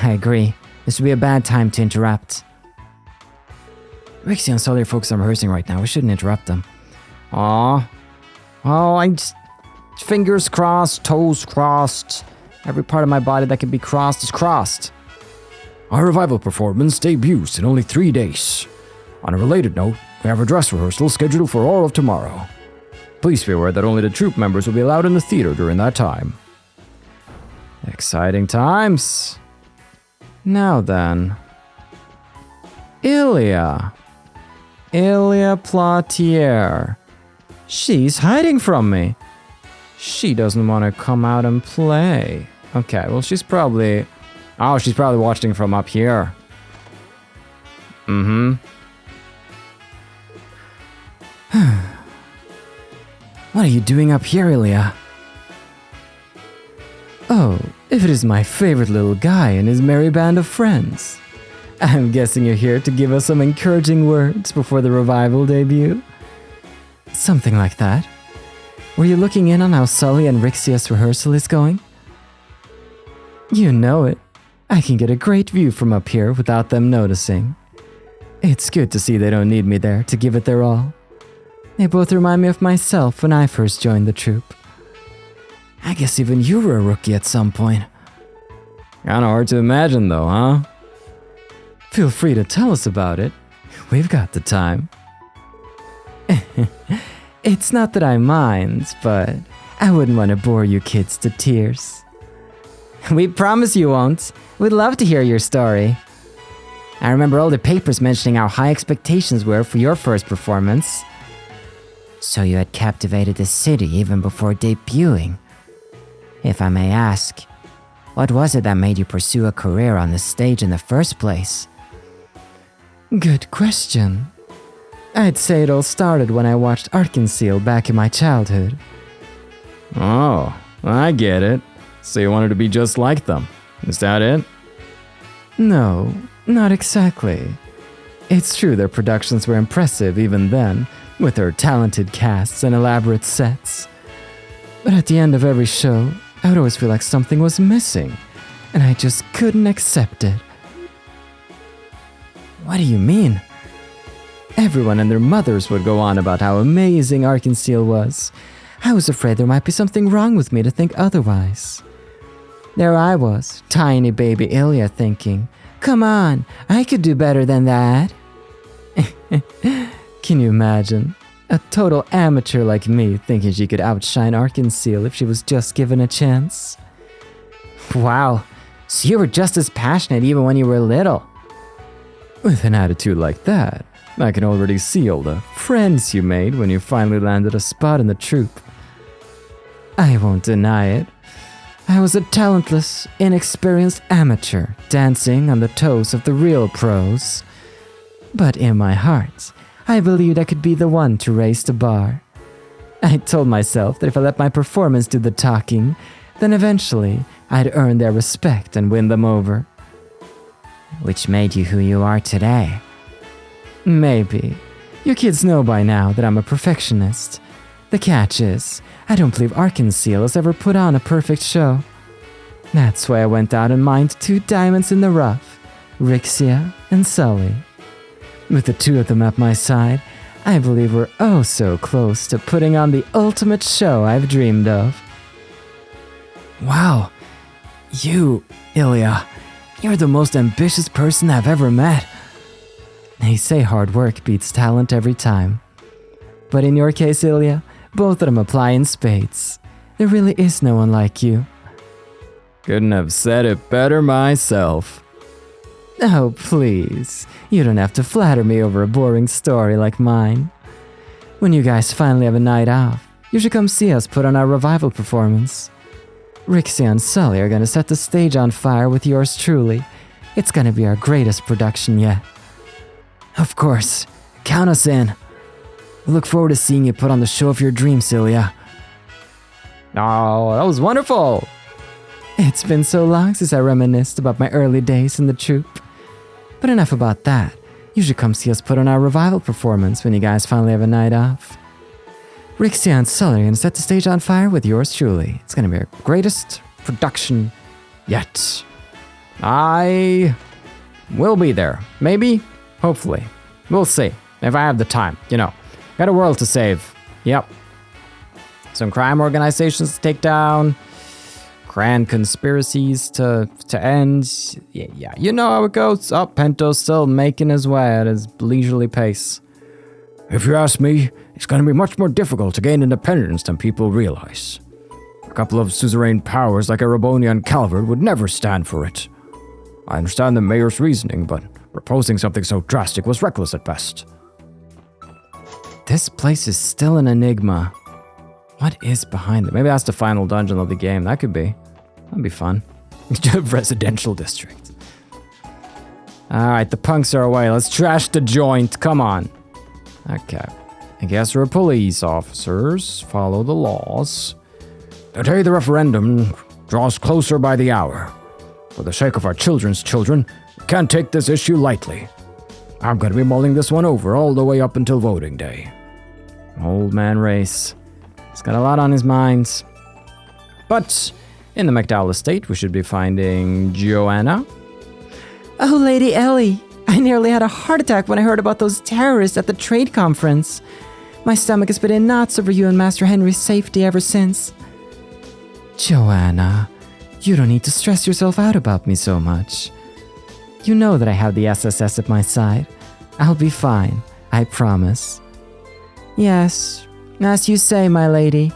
Speaker 3: I agree. This would be a bad time to interrupt.
Speaker 1: Rixie and Sully are focused on rehearsing right now. We shouldn't interrupt them.
Speaker 3: Aw. Oh, I just... Fingers crossed, toes crossed. Every part of my body that can be crossed is crossed.
Speaker 1: Our revival performance debuts in only 3 days. On a related note, we have a dress rehearsal scheduled for all of tomorrow. Please be aware that only the troop members will be allowed in the theater during that time.
Speaker 3: Exciting times.
Speaker 1: Now then. Ilya Plautier. She's hiding from me. She doesn't want to come out and play. Okay, well she's probably watching from up here. What are you doing up here, Ilya? Oh, if it is my favorite little guy and his merry band of friends. I'm guessing you're here to give us some encouraging words before the revival debut? Something like that. Were you looking in on how Sully and Rixia's rehearsal is going? You know it. I can get a great view from up here without them noticing. It's good to see they don't need me there to give it their all. They both remind me of myself when I first joined the troupe. I guess even you were a rookie at some point. Kinda hard to imagine though, huh? Feel free to tell us about it. We've got the time. It's not that I mind, but I wouldn't want to bore you kids to tears. We promise you won't. We'd love to hear your story. I remember all the papers mentioning how high expectations were for your first performance. So you had captivated the city even before debuting. If I may ask, what was it that made you pursue a career on the stage in the first place? Good question. I'd say it all started when I watched Arkansas back in my childhood. Oh, I get it. So you wanted to be just like them. Is that it? No, not exactly. It's true their productions were impressive even then, with their talented casts and elaborate sets. But at the end of every show, I would always feel like something was missing, and I just couldn't accept it. What do you mean? Everyone and their mothers would go on about how amazing Arkansas was. I was afraid there might be something wrong with me to think otherwise. There I was, tiny baby Ilya, thinking, come on, I could do better than that. Can you imagine? A total amateur like me thinking she could outshine Arkansas if she was just given a chance. Wow, so you were just as passionate even when you were little. With an attitude like that, I can already see all the friends you made when you finally landed a spot in the troupe. I won't deny it. I was a talentless, inexperienced amateur dancing on the toes of the real pros. But in my heart, I believed I could be the one to raise the bar. I told myself that if I let my performance do the talking, then eventually I'd earn their respect and win them over. Which made you who you are today. Maybe. You kids know by now that I'm a perfectionist. The catch is, I don't believe Arkansas has ever put on a perfect show. That's why I went out and mined 2 diamonds in the rough, Rixia and Sully. With the 2 of them at my side, I believe we're oh so close to putting on the ultimate show I've dreamed of. Wow, you, Ilya, you're the most ambitious person I've ever met. They say hard work beats talent every time. But in your case, Ilya, both of them apply in spades. There really is no one like you. Couldn't have said it better myself. Oh, please. You don't have to flatter me over a boring story like mine. When you guys finally have a night off, you should come see us put on our revival performance. Rixia and Sully are gonna set the stage on fire with yours truly. It's gonna be our greatest production yet. Of course. Count us in. We look forward to seeing you put on the show of your dreams, Ilya. Oh, that was wonderful! It's been so long since I reminisced about my early days in the troupe. But enough about that. You should come see us put on our revival performance when you guys finally have a night off. Rixia and Sully are gonna set the stage on fire with yours truly. It's gonna be our greatest production yet. I will be there. Maybe? Hopefully. We'll see. If I have the time, you know. Got a world to save. Yep. Some crime organizations to take down. Grand conspiracies to end. Yeah, you know how it goes. Oh, Pento's still making his way at his leisurely pace. If you ask me, it's going to be much more difficult to gain independence than people realize. A couple of suzerain powers like Erebonia and Calvert would never stand for it. I understand the mayor's reasoning, but proposing something so drastic was reckless at best.
Speaker 3: This place is still an enigma. What is behind it? Maybe that's the final dungeon of the game. That could be. That'd be fun.
Speaker 1: Residential district.
Speaker 3: Alright, the punks are away. Let's trash the joint. Come on. Okay. I guess we're police officers. Follow the laws.
Speaker 1: The day of the referendum draws closer by the hour. For the sake of our children's children, we can't take this issue lightly. I'm going to be mulling this one over all the way up until voting day.
Speaker 3: Old man race. He's got a lot on his mind. But in the McDowell estate, we should be finding Joanna.
Speaker 2: Oh, Lady Ellie, I nearly had a heart attack when I heard about those terrorists at the trade conference. My stomach has been in knots over you and Master Henry's safety ever since.
Speaker 3: Joanna, you don't need to stress yourself out about me so much. You know that I have the SSS at my side. I'll be fine, I promise.
Speaker 2: Yes, as you say, my lady.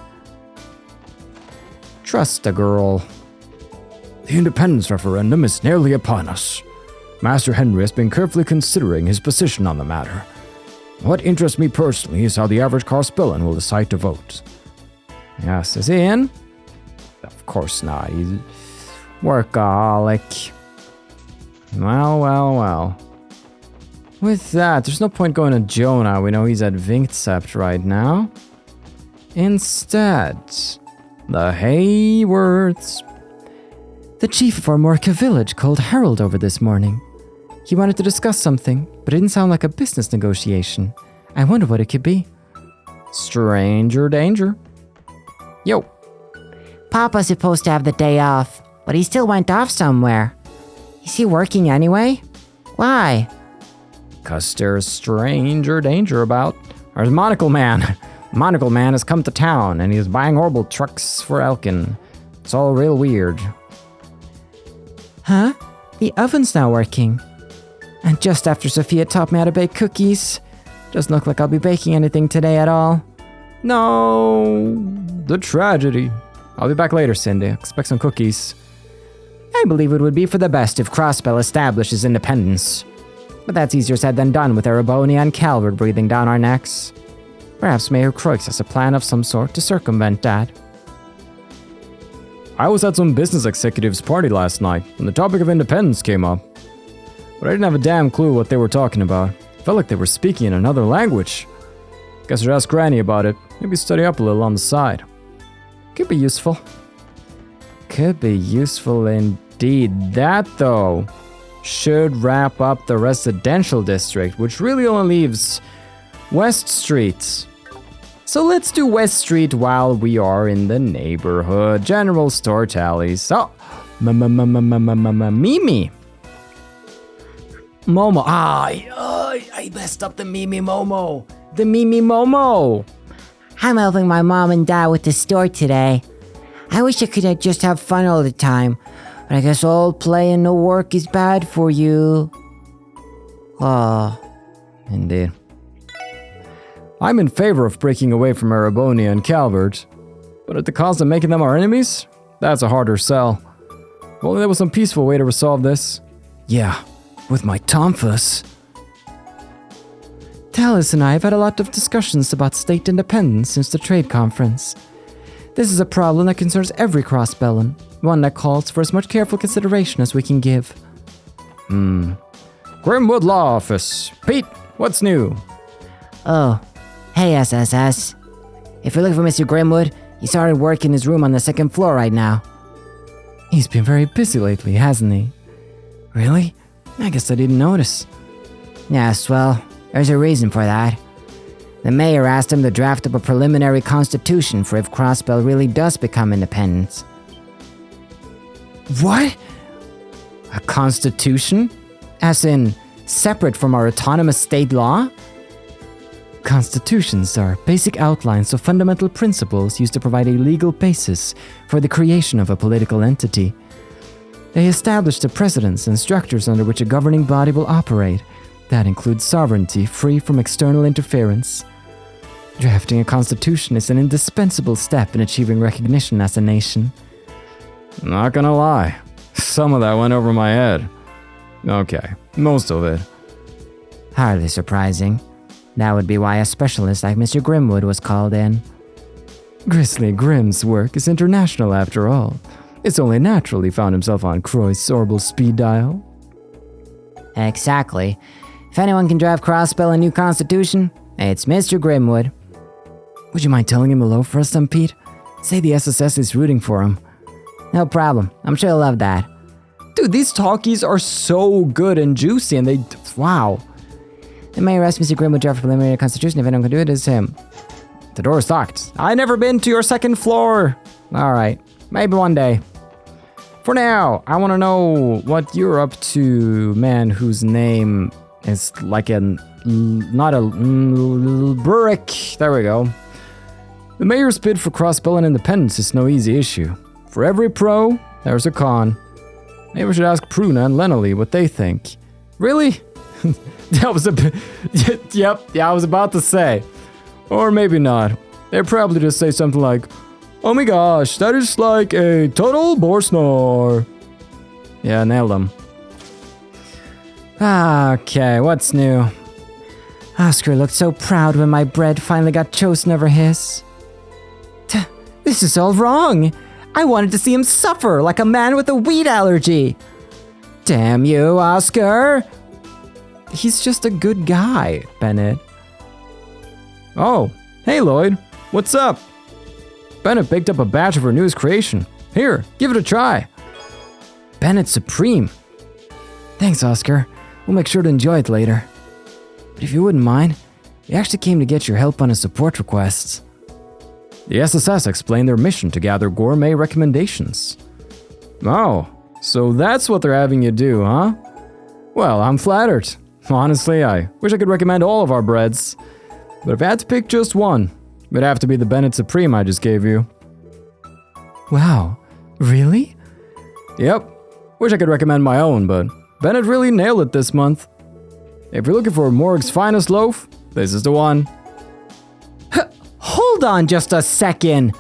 Speaker 3: Trust the girl.
Speaker 1: The independence referendum is nearly upon us. Master Henry has been carefully considering his position on the matter. What interests me personally is how the average Carspellan will decide to vote.
Speaker 3: Yes, is he in?
Speaker 1: Of course not.
Speaker 3: He's workaholic. Well. With that, there's no point going to Jonah. We know he's at Vinksept right now. Instead, the Haywards. The chief of our Morka village called Harold over this morning. He wanted to discuss something, but it didn't sound like a business negotiation. I wonder what it could be. Stranger danger. Yo.
Speaker 4: Papa's supposed to have the day off, but he still went off somewhere. Is he working anyway? Why?
Speaker 3: 'Cause there's stranger danger about. There's Monocle Man. Monocle Man has come to town, and he's buying horrible trucks for Elkin. It's all real weird.
Speaker 2: Huh? The oven's not working. And just after Sophia taught me how to bake cookies. Doesn't look like I'll be baking anything today at all.
Speaker 3: No, the tragedy. I'll be back later, Cindy. Expect some cookies. I believe it would be for the best if Crossbell establishes independence. But that's easier said than done with Erebonia and Calvert breathing down our necks. Perhaps Mayor Croix has a plan of some sort to circumvent that. I was at some business executives' party last night, and the topic of independence came up. But I didn't have a damn clue what they were talking about. Felt like they were speaking in another language. Guess I'd ask Granny about it. Maybe study up a little on the side. Could be useful. Could be useful indeed. That, though, should wrap up the residential district, which really only leaves West Street. So let's do West Street while we are in the neighborhood. General store tallies. Oh, Mimi. Momo. I messed up the Mimi Momo. The Mimi Momo.
Speaker 4: I'm helping my mom and dad with the store today. I wish I could just have fun all the time, but I guess all play and no work is bad for you. Oh.
Speaker 3: Indeed. I'm in favor of breaking away from Erebonia and Calvert, but at the cost of making them our enemies? That's a harder sell. If only there was some peaceful way to resolve this. Yeah, with my Tomfus.
Speaker 2: Talus and I have had a lot of discussions about state independence since the trade conference. This is a problem that concerns every Crossbellan, one that calls for as much careful consideration as we can give.
Speaker 3: Grimwood Law Office. Pete, what's new?
Speaker 4: Oh, hey SSS. If you're looking for Mr. Grimwood, he started work in his room on the second floor right now.
Speaker 2: He's been very busy lately, hasn't he?
Speaker 3: Really? I guess I didn't notice.
Speaker 4: Yes, well, there's a reason for that. The mayor asked him to draft up a preliminary constitution for if Crossbell really does become independent.
Speaker 3: What? A constitution? As in, separate from our autonomous state law?
Speaker 2: Constitutions are basic outlines of fundamental principles used to provide a legal basis for the creation of a political entity. They establish the precedents and structures under which a governing body will operate. That includes sovereignty free from external interference. Drafting a constitution is an indispensable step in achieving recognition as a nation.
Speaker 3: Not gonna lie, some of that went over my head.
Speaker 1: Okay, most of it.
Speaker 3: Hardly surprising. That would be why a specialist like Mr. Grimwood was called in.
Speaker 1: Grizzly Grimm's work is international after all. It's only natural he found himself on Croy's orbital speed dial.
Speaker 3: Exactly. If anyone can drive Crossbell a new constitution, it's Mr. Grimwood.
Speaker 1: Would you mind telling him hello for us, then, Pete? Say the SSS is rooting for him.
Speaker 3: No problem. I'm sure he'll love that.
Speaker 1: Dude, these talkies are so good and juicy, and they... Wow.
Speaker 3: The mayor asked Mr. Grimwood draft a preliminary constitution. If anyone can do it, it's him.
Speaker 1: The door's locked. I never been to your second floor. All right, maybe one day. For now, I want to know what you're up to, man whose name is like not a Burrick. There we go. The mayor's bid for Crossbell and independence is no easy issue. For every pro, there's a con. Maybe we should ask Pruna and Lenoli what they think. Really? That was a bit... Yep, I was about to say. Or maybe not. They'd probably just say something like, oh my gosh, that is like a total bore snore. Yeah, nailed them. Okay, what's new?
Speaker 3: Oscar looked so proud when my bread finally got chosen over his.
Speaker 2: This is all wrong. I wanted to see him suffer like a man with a wheat allergy. Damn you, Oscar.
Speaker 1: He's just a good guy, Bennett. Oh, hey Lloyd, what's up? Bennett picked up a batch of her newest creation. Here, give it a try. Bennett Supreme. Thanks, Oscar. We'll make sure to enjoy it later. But if you wouldn't mind, we actually came to get your help on a support request. The SSS explained their mission to gather gourmet recommendations. Oh, so that's what they're having you do, huh? Well, I'm flattered. Honestly, I wish I could recommend all of our breads. But if I had to pick just one, it'd have to be the Bennett Supreme I just gave you.
Speaker 2: Wow, really?
Speaker 1: Yep. Wish I could recommend my own, but Bennett really nailed it this month. If you're looking for Morg's finest loaf, this is the one.
Speaker 2: Hold on just a second.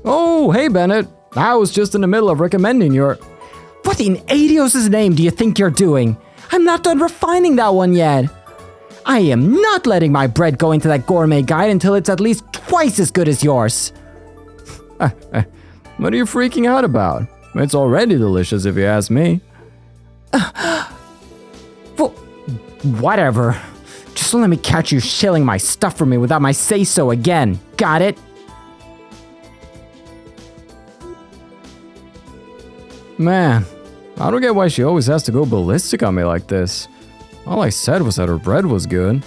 Speaker 1: Oh, hey Bennett. I was just in the middle of recommending your...
Speaker 2: What in Adios' name do you think you're doing? I'm not done refining that one yet. I am not letting my bread go into that gourmet guide until it's at least twice as good as yours.
Speaker 1: What are you freaking out about? It's already delicious if you ask me.
Speaker 2: Well, whatever. Just don't let me catch you shilling my stuff for me without my say-so again. Got it?
Speaker 1: Man, I don't get why she always has to go ballistic on me like this. All I said was that her bread was good.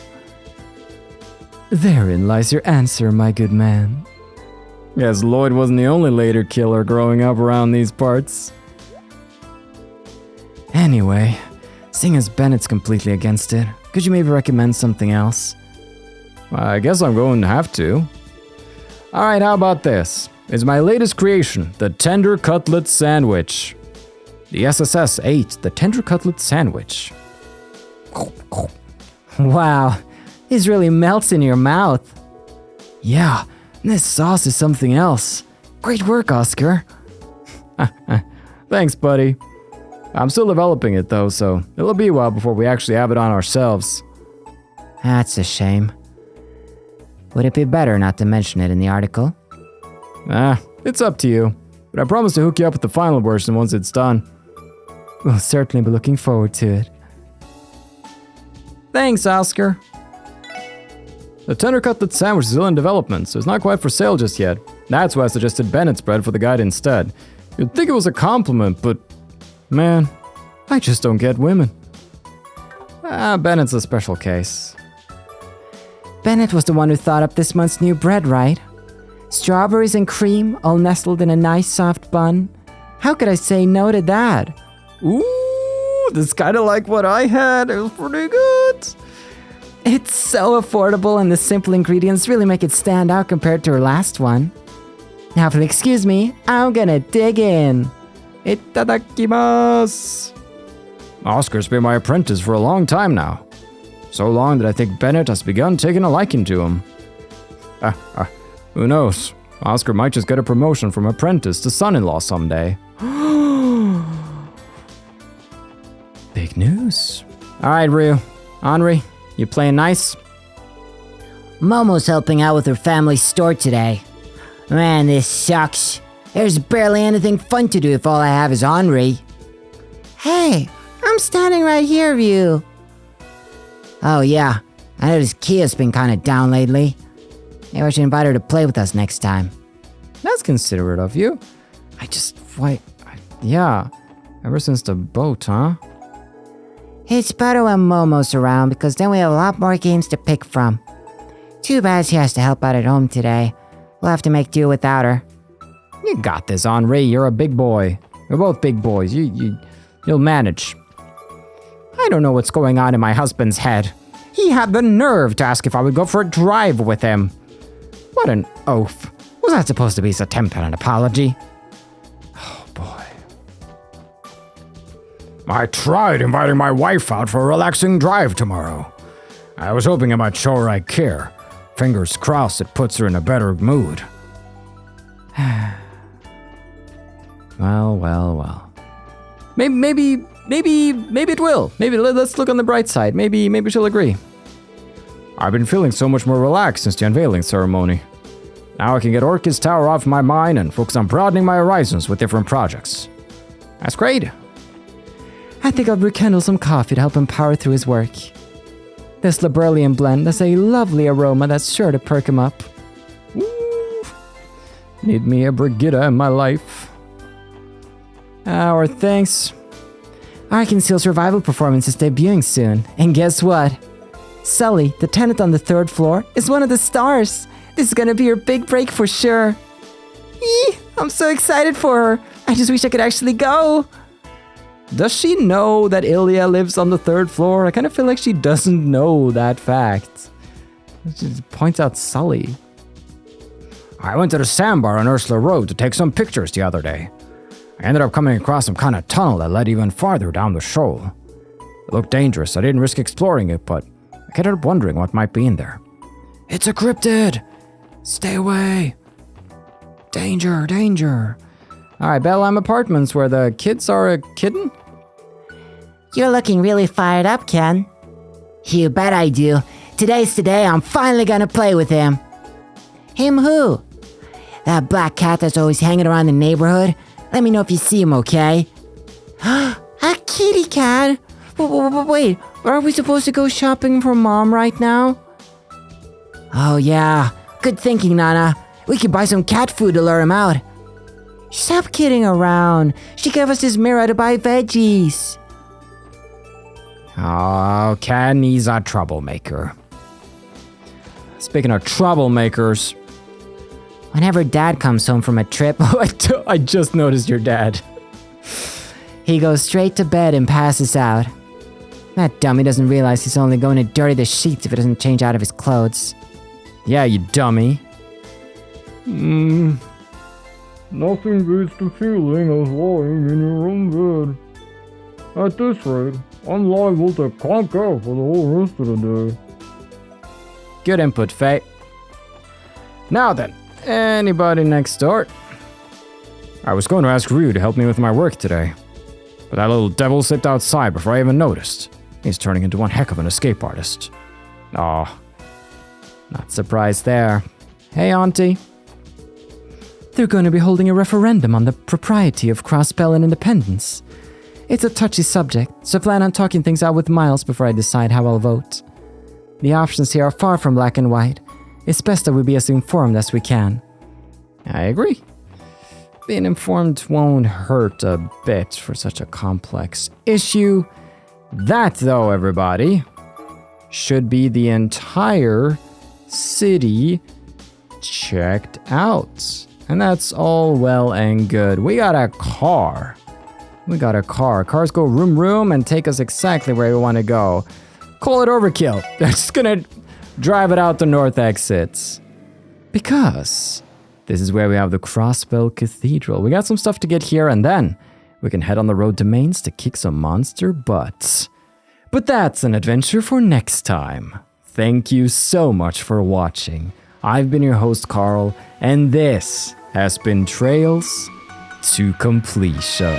Speaker 2: Therein lies your answer, my good man.
Speaker 1: Yes, Lloyd wasn't the only later killer growing up around these parts. Anyway, seeing as Bennett's completely against it, could you maybe recommend something else? I guess I'm going to have to. Alright, how about this? It's my latest creation, the Tender Cutlet Sandwich. The SSS ate the Tender Cutlet Sandwich.
Speaker 2: Wow, this really melts in your mouth.
Speaker 1: Yeah, this sauce is something else. Great work, Oscar. Thanks, buddy. I'm still developing it though, so it'll be a while before we actually have it on ourselves.
Speaker 3: That's a shame. Would it be better not to mention it in the article?
Speaker 1: It's up to you. But I promise to hook you up with the final version once it's done.
Speaker 2: We'll certainly be looking forward to it.
Speaker 1: Thanks, Oscar. The Tender Cutlet Sandwich is still in development, so it's not quite for sale just yet. That's why I suggested Bennett's bread for the guide instead. You'd think it was a compliment, but... man, I just don't get women. Bennett's a special case.
Speaker 2: Bennett was the one who thought up this month's new bread, right? Strawberries and cream, all nestled in a nice soft bun. How could I say no to that?
Speaker 1: Ooh, this is kind of like what I had. It was pretty good.
Speaker 2: It's so affordable and the simple ingredients really make it stand out compared to her last one. Now if you'll excuse me, I'm gonna dig in.
Speaker 1: Itadakimasu. Oscar's been my apprentice for a long time now. So long that I think Bennett has begun taking a liking to him. Who knows? Oscar might just get a promotion from apprentice to son-in-law someday. news. All right, Ryu. Henri, you playing nice?
Speaker 4: Momo's helping out with her family's store today. Man, this sucks. There's barely anything fun to do if all I have is Henri. Hey, I'm standing right here, Ryu. Oh yeah, I noticed Kia's been kinda down lately. Maybe I should invite her to play with us next time.
Speaker 1: That's considerate of you. Ever since the boat, huh?
Speaker 4: It's better when Momo's around because then we have a lot more games to pick from. Too bad she has to help out at home today. We'll have to make do without her.
Speaker 1: You got this, Henri. You're a big boy. We're both big boys. You'll manage. I don't know what's going on in my husband's head. He had the nerve to ask if I would go for a drive with him. What an oaf. Was that supposed to be his attempt at an apology? Oh, boy. I tried inviting my wife out for a relaxing drive tomorrow. I was hoping it might show her I care. Fingers crossed it puts her in a better mood. Well. Maybe it will. Maybe let's look on the bright side. Maybe she'll agree. I've been feeling so much more relaxed since the unveiling ceremony. Now I can get Orchis Tower off my mind and focus on broadening my horizons with different projects. That's great.
Speaker 2: I think I'll rekindle some coffee to help him power through his work. This Liberalian blend has a lovely aroma that's sure to perk him up.
Speaker 1: Ooh. Need me a Brigitte in my life. Our thanks.
Speaker 2: Arkan Seal's revival performance is debuting soon, and guess what? Sully, the tenant on the 3rd floor, is one of the stars. This is gonna be her big break for sure. I'm so excited for her. I just wish I could actually go.
Speaker 1: Does she know that Ilya lives on the 3rd floor? I kind of feel like she doesn't know that fact. She just points out Sully. I went to the sandbar on Ursula Road to take some pictures the other day. I ended up coming across some kind of tunnel that led even farther down the shoal. It looked dangerous. I didn't risk exploring it, but I ended up wondering what might be in there. It's a cryptid! Stay away! Danger! Alright, Bellheim Apartments, where the kids are kidding?
Speaker 4: You're looking really fired up, Ken. You bet I do. Today's the day I'm finally gonna play with him. Him who? That black cat that's always hanging around the neighborhood? Let me know if you see him, okay? A kitty cat? Wait, are we supposed to go shopping for Mom right now? Oh yeah, good thinking, Nana. We could buy some cat food to lure him out. Stop kidding around. She gave us this mirror to buy veggies.
Speaker 1: Oh, Ken, he's a troublemaker. Speaking of troublemakers,
Speaker 4: whenever Dad comes home from a trip,
Speaker 1: I just noticed your dad.
Speaker 4: He goes straight to bed and passes out. That dummy doesn't realize he's only going to dirty the sheets if he doesn't change out of his clothes.
Speaker 1: Yeah, you dummy.
Speaker 5: Nothing beats the feeling of lying in your own bed. At this rate, I'm liable to conk out for the whole rest of the day.
Speaker 1: Good input, Faye. Now then, anybody next door? I was going to ask Ryu to help me with my work today, but that little devil slipped outside before I even noticed. He's turning into one heck of an escape artist. Aw, not surprised there. Hey, Auntie.
Speaker 2: They're going to be holding a referendum on the propriety of cross-Bellin independence. It's a touchy subject, so plan on talking things out with Miles before I decide how I'll vote. The options here are far from black and white. It's best that we be as informed as we can.
Speaker 1: I agree. Being informed won't hurt a bit for such a complex issue. That, though, everybody, should be the entire city checked out. And that's all well and good. We got a car. Cars go room and take us exactly where we want to go. Call it overkill. They're just gonna drive it out the north exits. Because this is where we have the Crossbell Cathedral. We got some stuff to get here, and then we can head on the road to Mainz to kick some monster butts. But that's an adventure for next time. Thank you so much for watching. I've been your host, Carl, and this has been Trails to Completion.